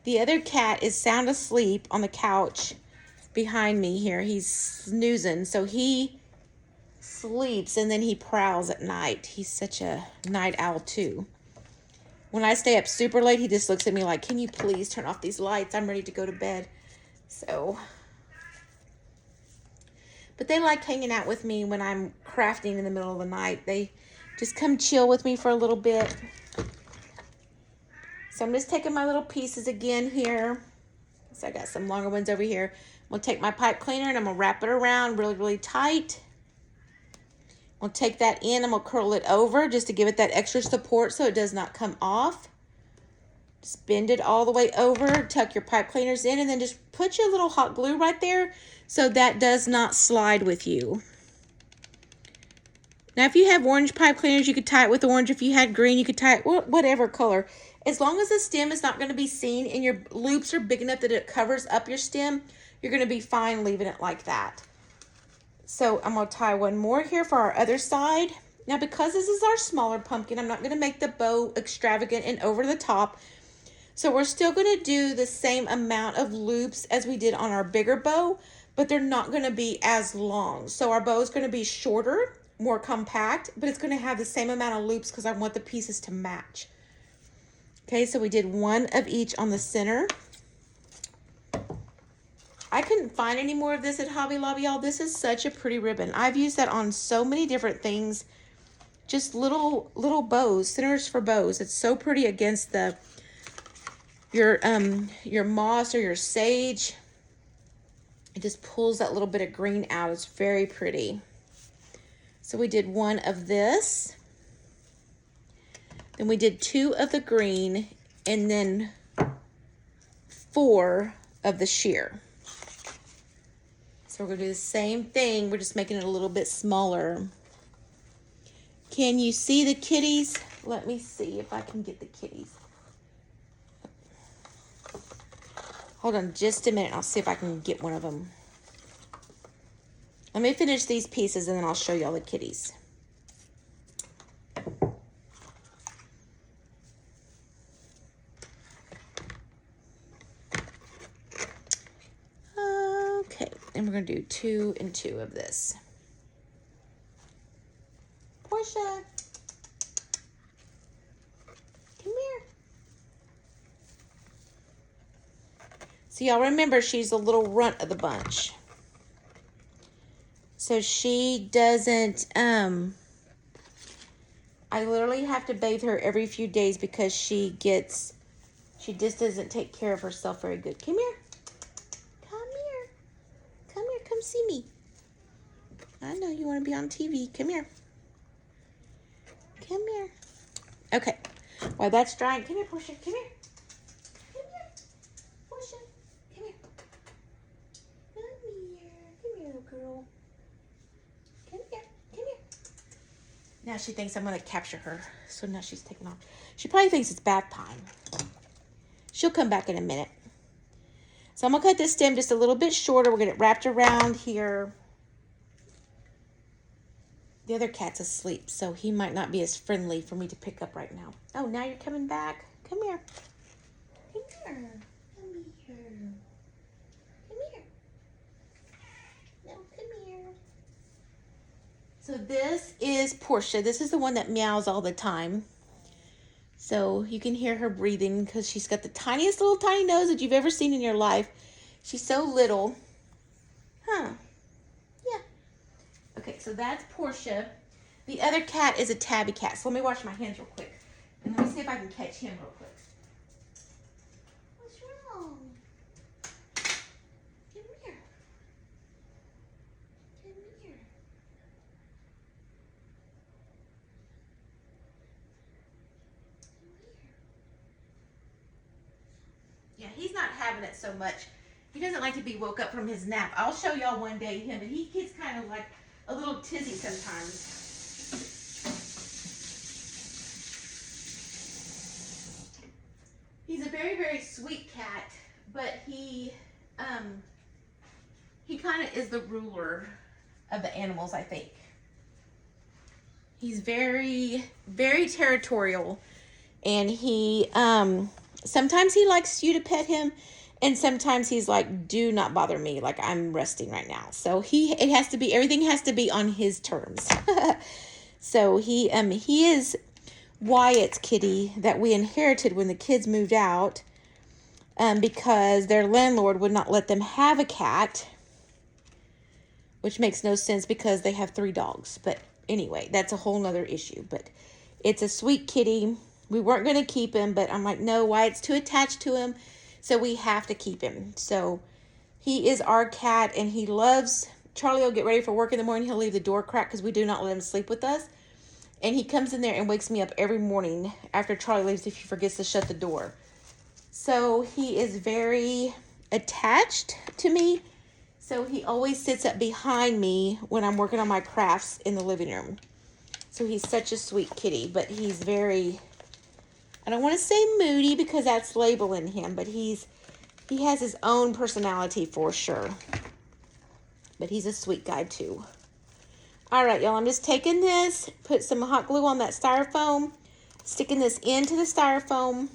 The other cat is sound asleep on the couch behind me here. He's snoozing, so he sleeps and then he prowls at night. He's such a night owl too. When I stay up super late, he just looks at me like, can you please turn off these lights? I'm ready to go to bed. So, but they like hanging out with me when I'm crafting in the middle of the night. They just come chill with me for a little bit. So I'm just taking my little pieces again here. So I got some longer ones over here. I'm going to take my pipe cleaner and I'm going to wrap it around really, really tight. I'll take that in. I'm going to curl it over just to give it that extra support so it does not come off. Just bend it all the way over. Tuck your pipe cleaners in and then just put your little hot glue right there so that does not slide with you. Now, if you have orange pipe cleaners, you could tie it with orange. If you had green, you could tie it whatever color. As long as the stem is not going to be seen and your loops are big enough that it covers up your stem, you're going to be fine leaving it like that. So I'm going to tie one more here for our other side. Now, because this is our smaller pumpkin, I'm not going to make the bow extravagant and over the top. So we're still going to do the same amount of loops as we did on our bigger bow, but they're not going to be as long. So our bow is going to be shorter, more compact, but it's going to have the same amount of loops because I want the pieces to match. Okay, so we did one of each on the center. I couldn't find any more of this at Hobby Lobby, y'all. This is such a pretty ribbon. I've used that on so many different things. Just little bows, centers for bows. It's so pretty against your moss or your sage. It just pulls that little bit of green out. It's very pretty. So we did one of this. Then we did two of the green and then 4 of the sheer. So we're going to do the same thing. We're just making it a little bit smaller. Can you see the kitties? Let me see if I can get the kitties. Hold on just a minute. I'll see if I can get one of them. Let me finish these pieces and then I'll show y'all the kitties. Okay, and we're going to do 2 and 2 of this. Portia, come here. So y'all remember she's the little runt of the bunch. So she doesn't, I literally have to bathe her every few days because she just doesn't take care of herself very good. Come here. Come here. see me. I know you want to be on TV. Come here. Come here. Okay. While that's drying, come here, Portia. Come here. Come here. Portia. Come here. Come here. Come here, little girl. Come here. Come here. Now she thinks I'm going to capture her. So now she's taking off. She probably thinks it's bath time. She'll come back in a minute. So I'm going to cut this stem just a little bit shorter. We're going to get it wrapped around here. The other cat's asleep, so he might not be as friendly for me to pick up right now. Oh, now you're coming back. Come here. Come here. Come here. Come here. No, come here. So this is Portia. This is the one that meows all the time. So you can hear her breathing because she's got the tiniest little tiny nose that you've ever seen in your life. She's so little. Huh. Yeah. Okay, so that's Portia. The other cat is a tabby cat. So let me wash my hands real quick. And let me see if I can catch him real quick. What's wrong? Come here. Come here. Yeah, he's not having it so much. He doesn't like to be woke up from his nap. I'll show y'all one day him, but he gets kind of like a little tizzy sometimes. He's a very, very sweet cat, but he kind of is the ruler of the animals, I think. He's very, very territorial, and he sometimes he likes you to pet him, and sometimes he's like, do not bother me, like I'm resting right now. So everything has to be on his terms. So he is Wyatt's kitty that we inherited when the kids moved out, because their landlord would not let them have a cat, which makes no sense because they have 3 dogs. But anyway, that's a whole nother issue. But it's a sweet kitty. We weren't going to keep him, but I'm like, no, Wyatt's too attached to him, so we have to keep him. So he is our cat, and he loves, Charlie will get ready for work in the morning. He'll leave the door cracked because we do not let him sleep with us. And he comes in there and wakes me up every morning after Charlie leaves if he forgets to shut the door. So he is very attached to me. So he always sits up behind me when I'm working on my crafts in the living room. So he's such a sweet kitty, but he's very, I don't want to say moody because that's labeling him, but he has his own personality for sure. But he's a sweet guy too. All right, y'all, I'm just taking this, put some hot glue on that styrofoam, sticking this into the styrofoam.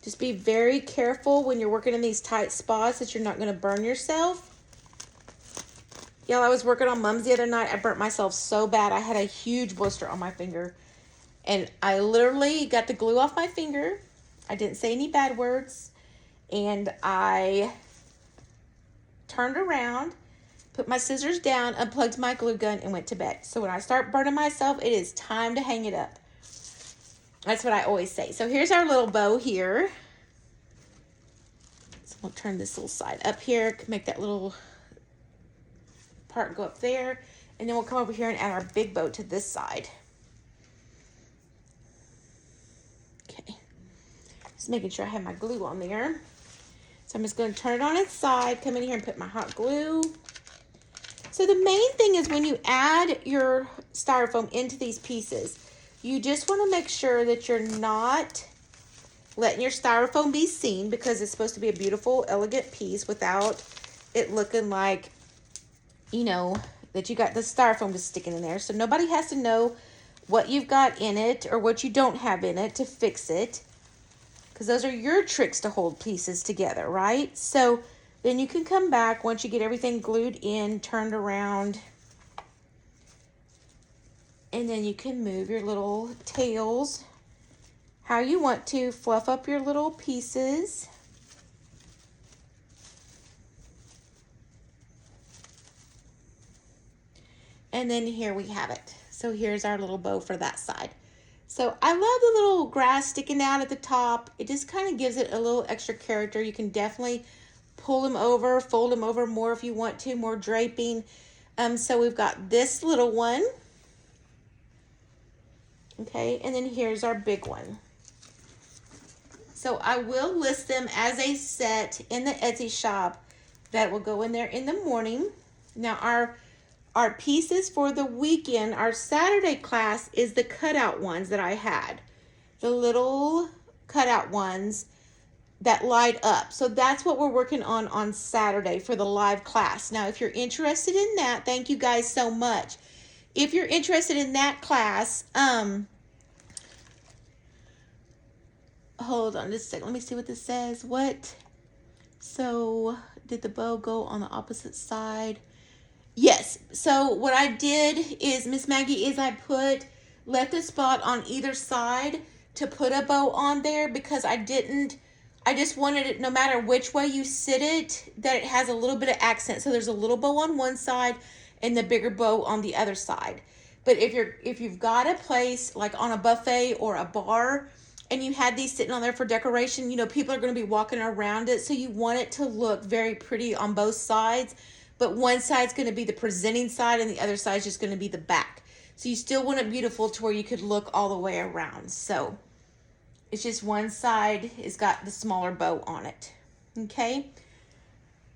Just be very careful when you're working in these tight spots that you're not going to burn yourself. Y'all, I was working on Mums the other night. I burnt myself so bad. I had a huge blister on my finger. And I literally got the glue off my finger. I didn't say any bad words. And I turned around, put my scissors down, unplugged my glue gun, and went to bed. So when I start burning myself, it is time to hang it up. That's what I always say. So here's our little bow here. So we'll turn this little side up here, make that little part go up there. And then we'll come over here and add our big bow to this side. Okay. Just making sure I have my glue on there. So I'm just going to turn it on its side, come in here and put my hot glue. So the main thing is when you add your styrofoam into these pieces, you just want to make sure that you're not letting your styrofoam be seen, because it's supposed to be a beautiful, elegant piece without it looking like, you know, that you got the styrofoam just sticking in there. So nobody has to know what you've got in it or what you don't have in it to fix it, because those are your tricks to hold pieces together, right? So then you can come back once you get everything glued in, turned around, and then you can move your little tails how you want to, fluff up your little pieces. And then here we have it. So here's our little bow for that side. So I love the little grass sticking out at the top. It just kind of gives it a little extra character. You can definitely pull them over, fold them over more if you want to, more draping. So we've got this little one. Okay, and then here's our big one. So I will list them as a set in the Etsy shop that will go in there in the morning. Now our pieces for the weekend, our Saturday class is the cutout ones that I had. The little cutout ones that light up. So that's what we're working on Saturday for the live class. Now, if you're interested in that, thank you guys so much. If you're interested in that class, hold on just a second. Let me see what this says. What? So, did the bow go on the opposite side? Yes. So, what I did is, Miss Maggie, is I left a spot on either side to put a bow on there because I just wanted it, no matter which way you sit it, that it has a little bit of accent. So, there's a little bow on one side and the bigger bow on the other side. But if you've got a place like on a buffet or a bar, and you had these sitting on there for decoration, you know, people are going to be walking around it. So you want it to look very pretty on both sides. But one side's going to be the presenting side and the other side's just going to be the back. So you still want it beautiful to where you could look all the way around. So it's just one side has got the smaller bow on it. Okay.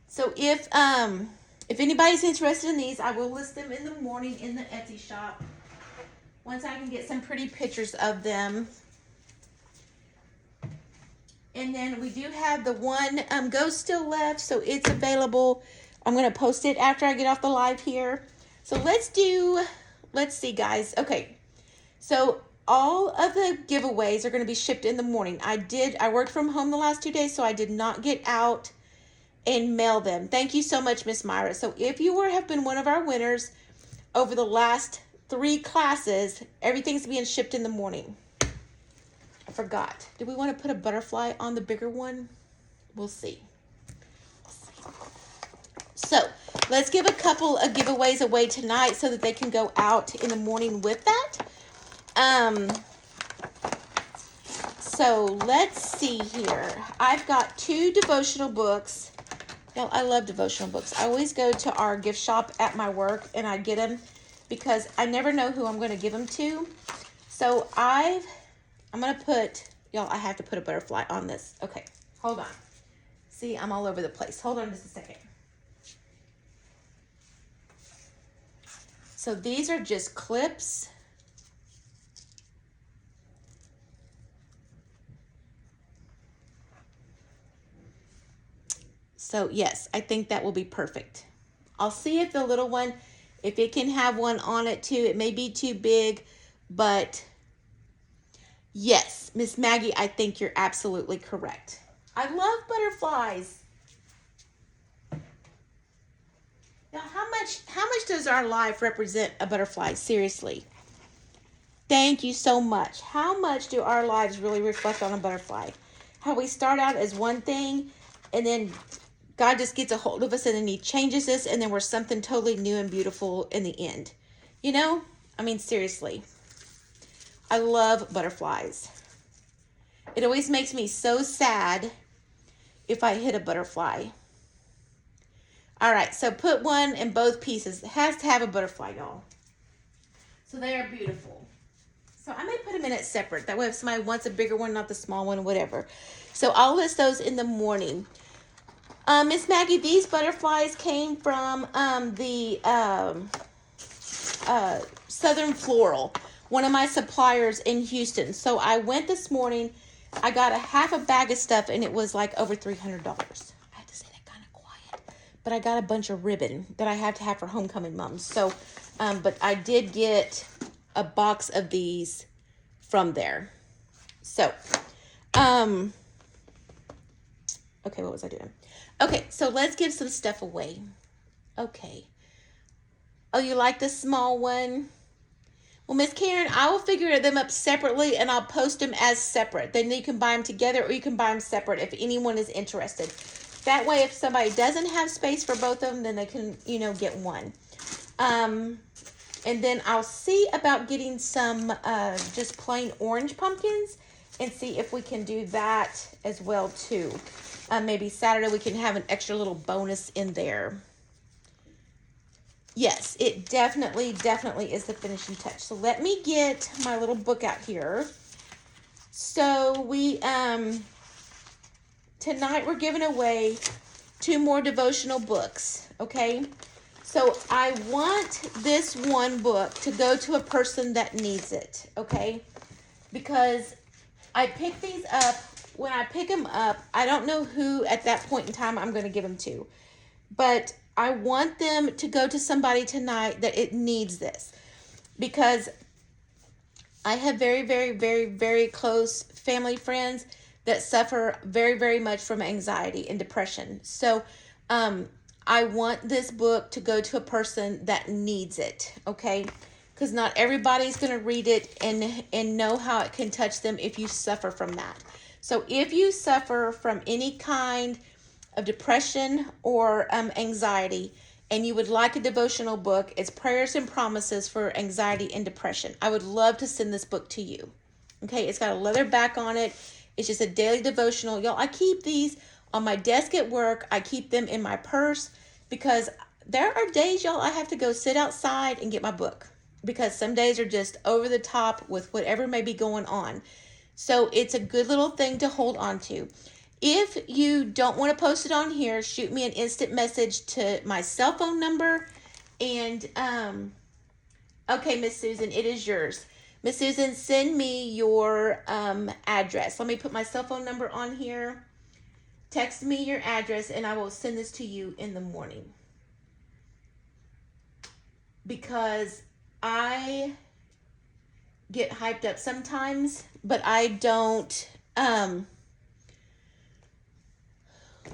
So if anybody's interested in these, I will list them in the morning in the Etsy shop. Once I can get some pretty pictures of them. And then we do have the one ghost still left, so it's available. I'm going to post it after I get off the live here. So let's see, guys. Okay, so all of the giveaways are going to be shipped in the morning. I worked from home the last 2 days, so I did not get out and mail them. Thank you so much, Miss Myra. So if you have been one of our winners over the last 3 classes, everything's being shipped in the morning. I forgot. Do we want to put a butterfly on the bigger one? We'll see. So let's give a couple of giveaways away tonight so that they can go out in the morning with that. So let's see here. I've got 2 devotional books. Y'all, I love devotional books. I always go to our gift shop at my work and I get them because I never know who I'm going to give them to. So I'm going to put, y'all, I have to put a butterfly on this. Okay, hold on. See, I'm all over the place. Hold on just a second. So these are just clips. So yes, I think that will be perfect. I'll see if the little one, if it can have one on it too. It may be too big, but yes, Miss Maggie, I think you're absolutely correct. I love butterflies. Now, how much does our life represent a butterfly? Seriously. Thank you so much. How much do our lives really reflect on a butterfly? How we start out as one thing, and then God just gets a hold of us, and then He changes us, and then we're something totally new and beautiful in the end. You know? I mean, seriously. I love butterflies. It always makes me so sad if I hit a butterfly. All right, so put one in both pieces. It has to have a butterfly, y'all. So they are beautiful. So I may put them in it separate. That way if somebody wants a bigger one, not the small one, whatever. So I'll list those in the morning. Miss Maggie, these butterflies came from the Southern Floral, one of my suppliers in Houston. So I went this morning. I got a half a bag of stuff, and it was like over $300. I had to say that kind of quiet. But I got a bunch of ribbon that I have to have for homecoming moms. So, but I did get a box of these from there. So, okay, what was I doing? Okay, so let's give some stuff away. Okay. Oh, you like the small one? Well, Miss Karen, I will figure them up separately, and I'll post them as separate. Then you can buy them together, or you can buy them separate if anyone is interested. That way, if somebody doesn't have space for both of them, then they can, get one. And then I'll see about getting some just plain orange pumpkins and see if we can do that as well, too. maybe Saturday we can have an extra little bonus in there. Yes, it definitely is the finishing touch. So let me get my little book out here. So we tonight we're giving away 2 more devotional books, okay? So I want this one book to go to a person that needs it, okay? Because I pick these up. When I pick them up, I don't know who at that point in time I'm going to give them to. But I want them to go to somebody tonight that it needs this. Because I have very close family friends that suffer very much from anxiety and depression. So I want this book to go to a person that needs it, okay? Because not everybody's going to read it and know how it can touch them if you suffer from that. So if you suffer from any kind of depression or anxiety, and you would like a devotional book, it's Prayers and Promises for Anxiety and Depression. I would love to send this book to you. Okay, it's got a leather back on it. It's just a daily devotional. Y'all, I keep these on my desk at work. I keep them in my purse because there are days, y'all, I have to go sit outside and get my book because some days are just over the top with whatever may be going on. So it's a good little thing to hold on to. If you don't want to post it on here, shoot me an instant message to my cell phone number. And, okay, Miss Susan, it is yours. Miss Susan, send me your address. Let me put my cell phone number on here. Text me your address, and I will send this to you in the morning. Because I get hyped up sometimes, but I don't...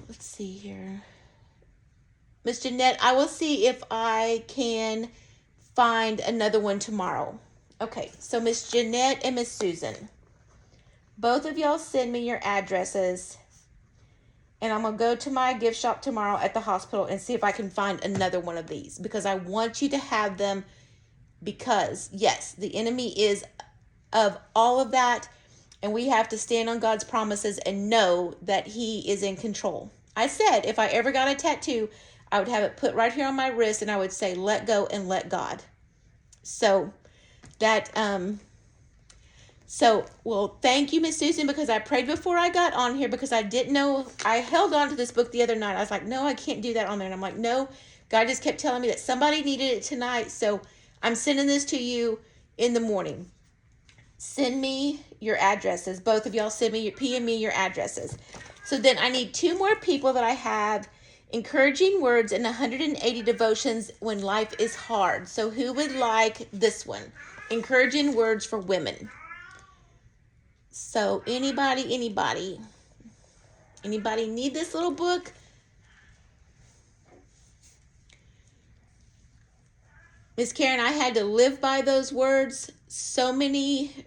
let's see here. Miss Jeanette, I will see if I can find another one tomorrow. Okay, so Miss Jeanette and Miss Susan, both of y'all send me your addresses, and I'm going to go to my gift shop tomorrow at the hospital and see if I can find another one of these, because I want you to have them, because, yes, the enemy is of all of that, and we have to stand on God's promises and know that He is in control. I said if I ever got a tattoo, I would have it put right here on my wrist, and I would say, let go and let God. So that, well, thank you, Miss Susan, because I prayed before I got on here because I didn't know. I held on to this book the other night. I was like, no, I can't do that on there. And I'm like, no, God just kept telling me that somebody needed it tonight. So I'm sending this to you in the morning. Send me your addresses. Both of y'all send me your PM me your addresses. So then I need 2 more people that I have encouraging words and 180 devotions when life is hard. So who would like this one? Encouraging words for women. So anybody need this little book? Miss Karen, I had to live by those words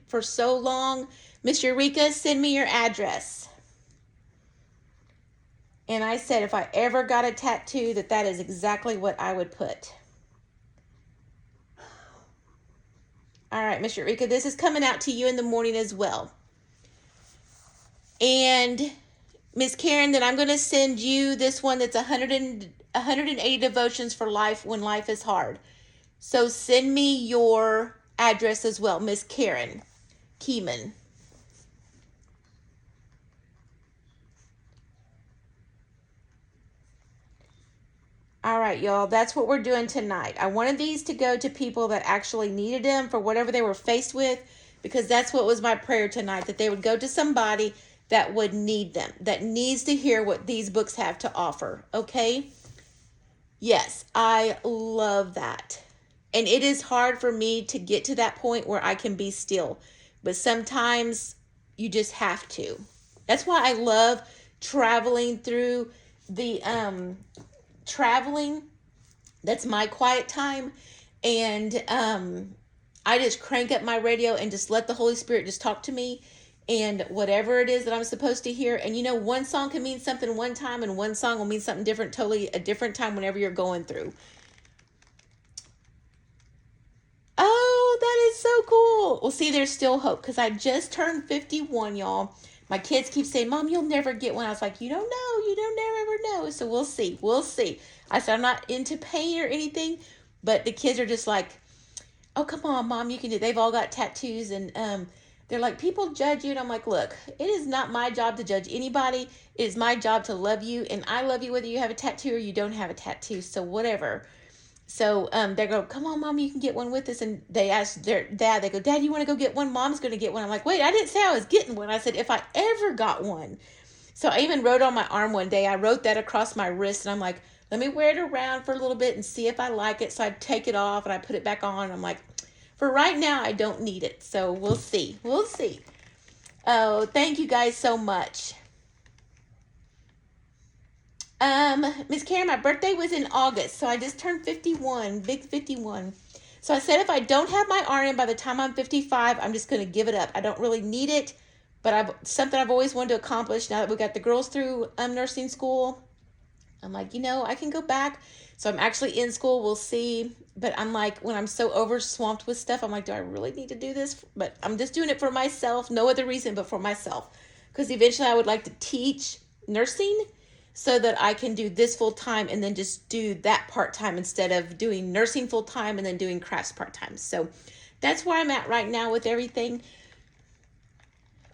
for so long. Miss Eureka, send me your address. And I said if I ever got a tattoo, that is exactly what I would put. All right, Miss Eureka, this is coming out to you in the morning as well. And Miss Karen, then I'm going to send you this one that's 180 devotions for life when life is hard. So send me your address as well, Miss Karen Keeman. All right, y'all, that's what we're doing tonight. I wanted these to go to people that actually needed them for whatever they were faced with, because that's what was my prayer tonight, that they would go to somebody that would need them, that needs to hear what these books have to offer, okay? Yes, I love that. And it is hard for me to get to that point where I can be still. But sometimes you just have to. That's why I love traveling through the traveling. That's my quiet time. And I just crank up my radio and just let the Holy Spirit just talk to me. And whatever it is that I'm supposed to hear. And you know, one song can mean something one time, and one song will mean something different, totally a different time whenever you're going through. Oh, that is so cool. Well, see, there's still hope because I just turned 51, y'all. My kids keep saying, Mom, you'll never get one. I was like, you don't know. You don't never ever know. So we'll see. We'll see. I said, I'm not into paint or anything, but the kids are just like, oh, come on, Mom, you can do it. They've all got tattoos, and they're like, people judge you. And I'm like, look, it is not my job to judge anybody. It is my job to love you, and I love you whether you have a tattoo or you don't have a tattoo. So whatever. So they go, come on, Mom, you can get one with us. And they ask their dad, they go, Dad, you want to go get one? Mom's going to get one. I'm like, wait, I didn't say I was getting one. I said, if I ever got one. So I even wrote on my arm one day, I wrote that across my wrist, and I'm like, let me wear it around for a little bit and see if I like it. So I take it off and I put it back on. I'm like, for right now, I don't need it. So we'll see. We'll see. Oh, thank you guys so much. Miss Karen, my birthday was in August, so I just turned 51, big 51. So I said if I don't have my RN by the time I'm 55, I'm just going to give it up. I don't really need it, but something I've always wanted to accomplish now that we got the girls through nursing school. I'm like, I can go back. So I'm actually in school. We'll see. But I'm like, when I'm so overswamped with stuff, I'm like, do I really need to do this? But I'm just doing it for myself. No other reason but for myself. Because eventually I would like to teach nursing so that I can do this full time and then just do that part time instead of doing nursing full time and then doing crafts part time. So that's where I'm at right now with everything.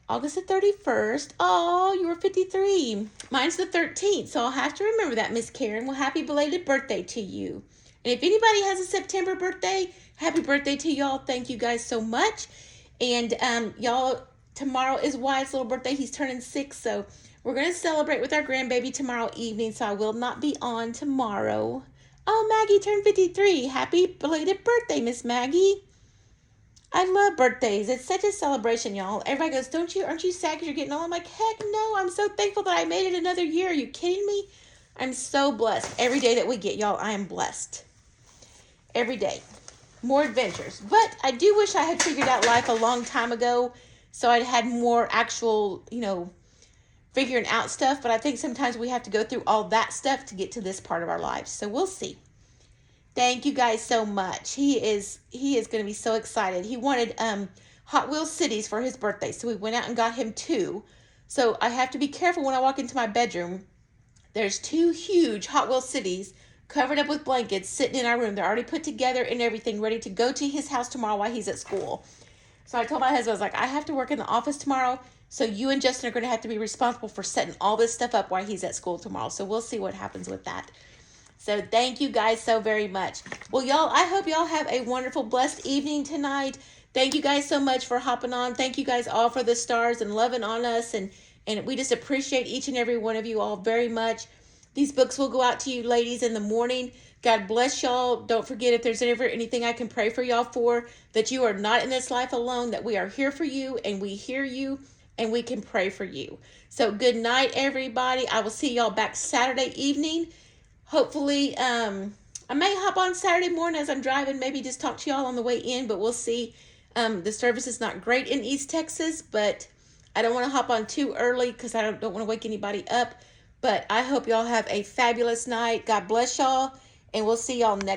August the 31st. Oh, you were 53. Mine's the 13th, so I'll have to remember that, Miss Karen. Well, happy belated birthday to you. And if anybody has a September birthday, happy birthday to y'all. Thank you guys so much. And y'all, tomorrow is Wyatt's little birthday. He's turning 6, so we're going to celebrate with our grandbaby tomorrow evening, so I will not be on tomorrow. Oh, Maggie turned 53. Happy belated birthday, Miss Maggie. I love birthdays. It's such a celebration, y'all. Everybody goes, aren't you sad because you're getting old? I'm like, heck no. I'm so thankful that I made it another year. Are you kidding me? I'm so blessed. Every day that we get, y'all, I am blessed. Every day. More adventures. But I do wish I had figured out life a long time ago so I'd had more actual, figuring out stuff. But I think sometimes we have to go through all that stuff to get to this part of our lives. So we'll see. Thank you guys so much. He is going to be so excited. He wanted Hot Wheels Cities for his birthday, so we went out and got him 2. So I have to be careful when I walk into my bedroom. There's 2 huge Hot Wheels Cities covered up with blankets sitting in our room. They're already put together and everything, ready to go to his house tomorrow while he's at school. So I told my husband, I was like, I have to work in the office tomorrow, so you and Justin are going to have to be responsible for setting all this stuff up while he's at school tomorrow. So we'll see what happens with that. So thank you guys so very much. Well, y'all, I hope y'all have a wonderful, blessed evening tonight. Thank you guys so much for hopping on. Thank you guys all for the stars and loving on us. And we just appreciate each and every one of you all very much. These books will go out to you ladies in the morning. God bless y'all. Don't forget, if there's ever anything I can pray for y'all for, that you are not in this life alone, that we are here for you and we hear you and we can pray for you. So good night, everybody. I will see y'all back Saturday evening. Hopefully, I may hop on Saturday morning as I'm driving, maybe just talk to y'all on the way in, but we'll see. The service is not great in East Texas, but I don't want to hop on too early because I don't want to wake anybody up. But I hope y'all have a fabulous night. God bless y'all, and we'll see y'all next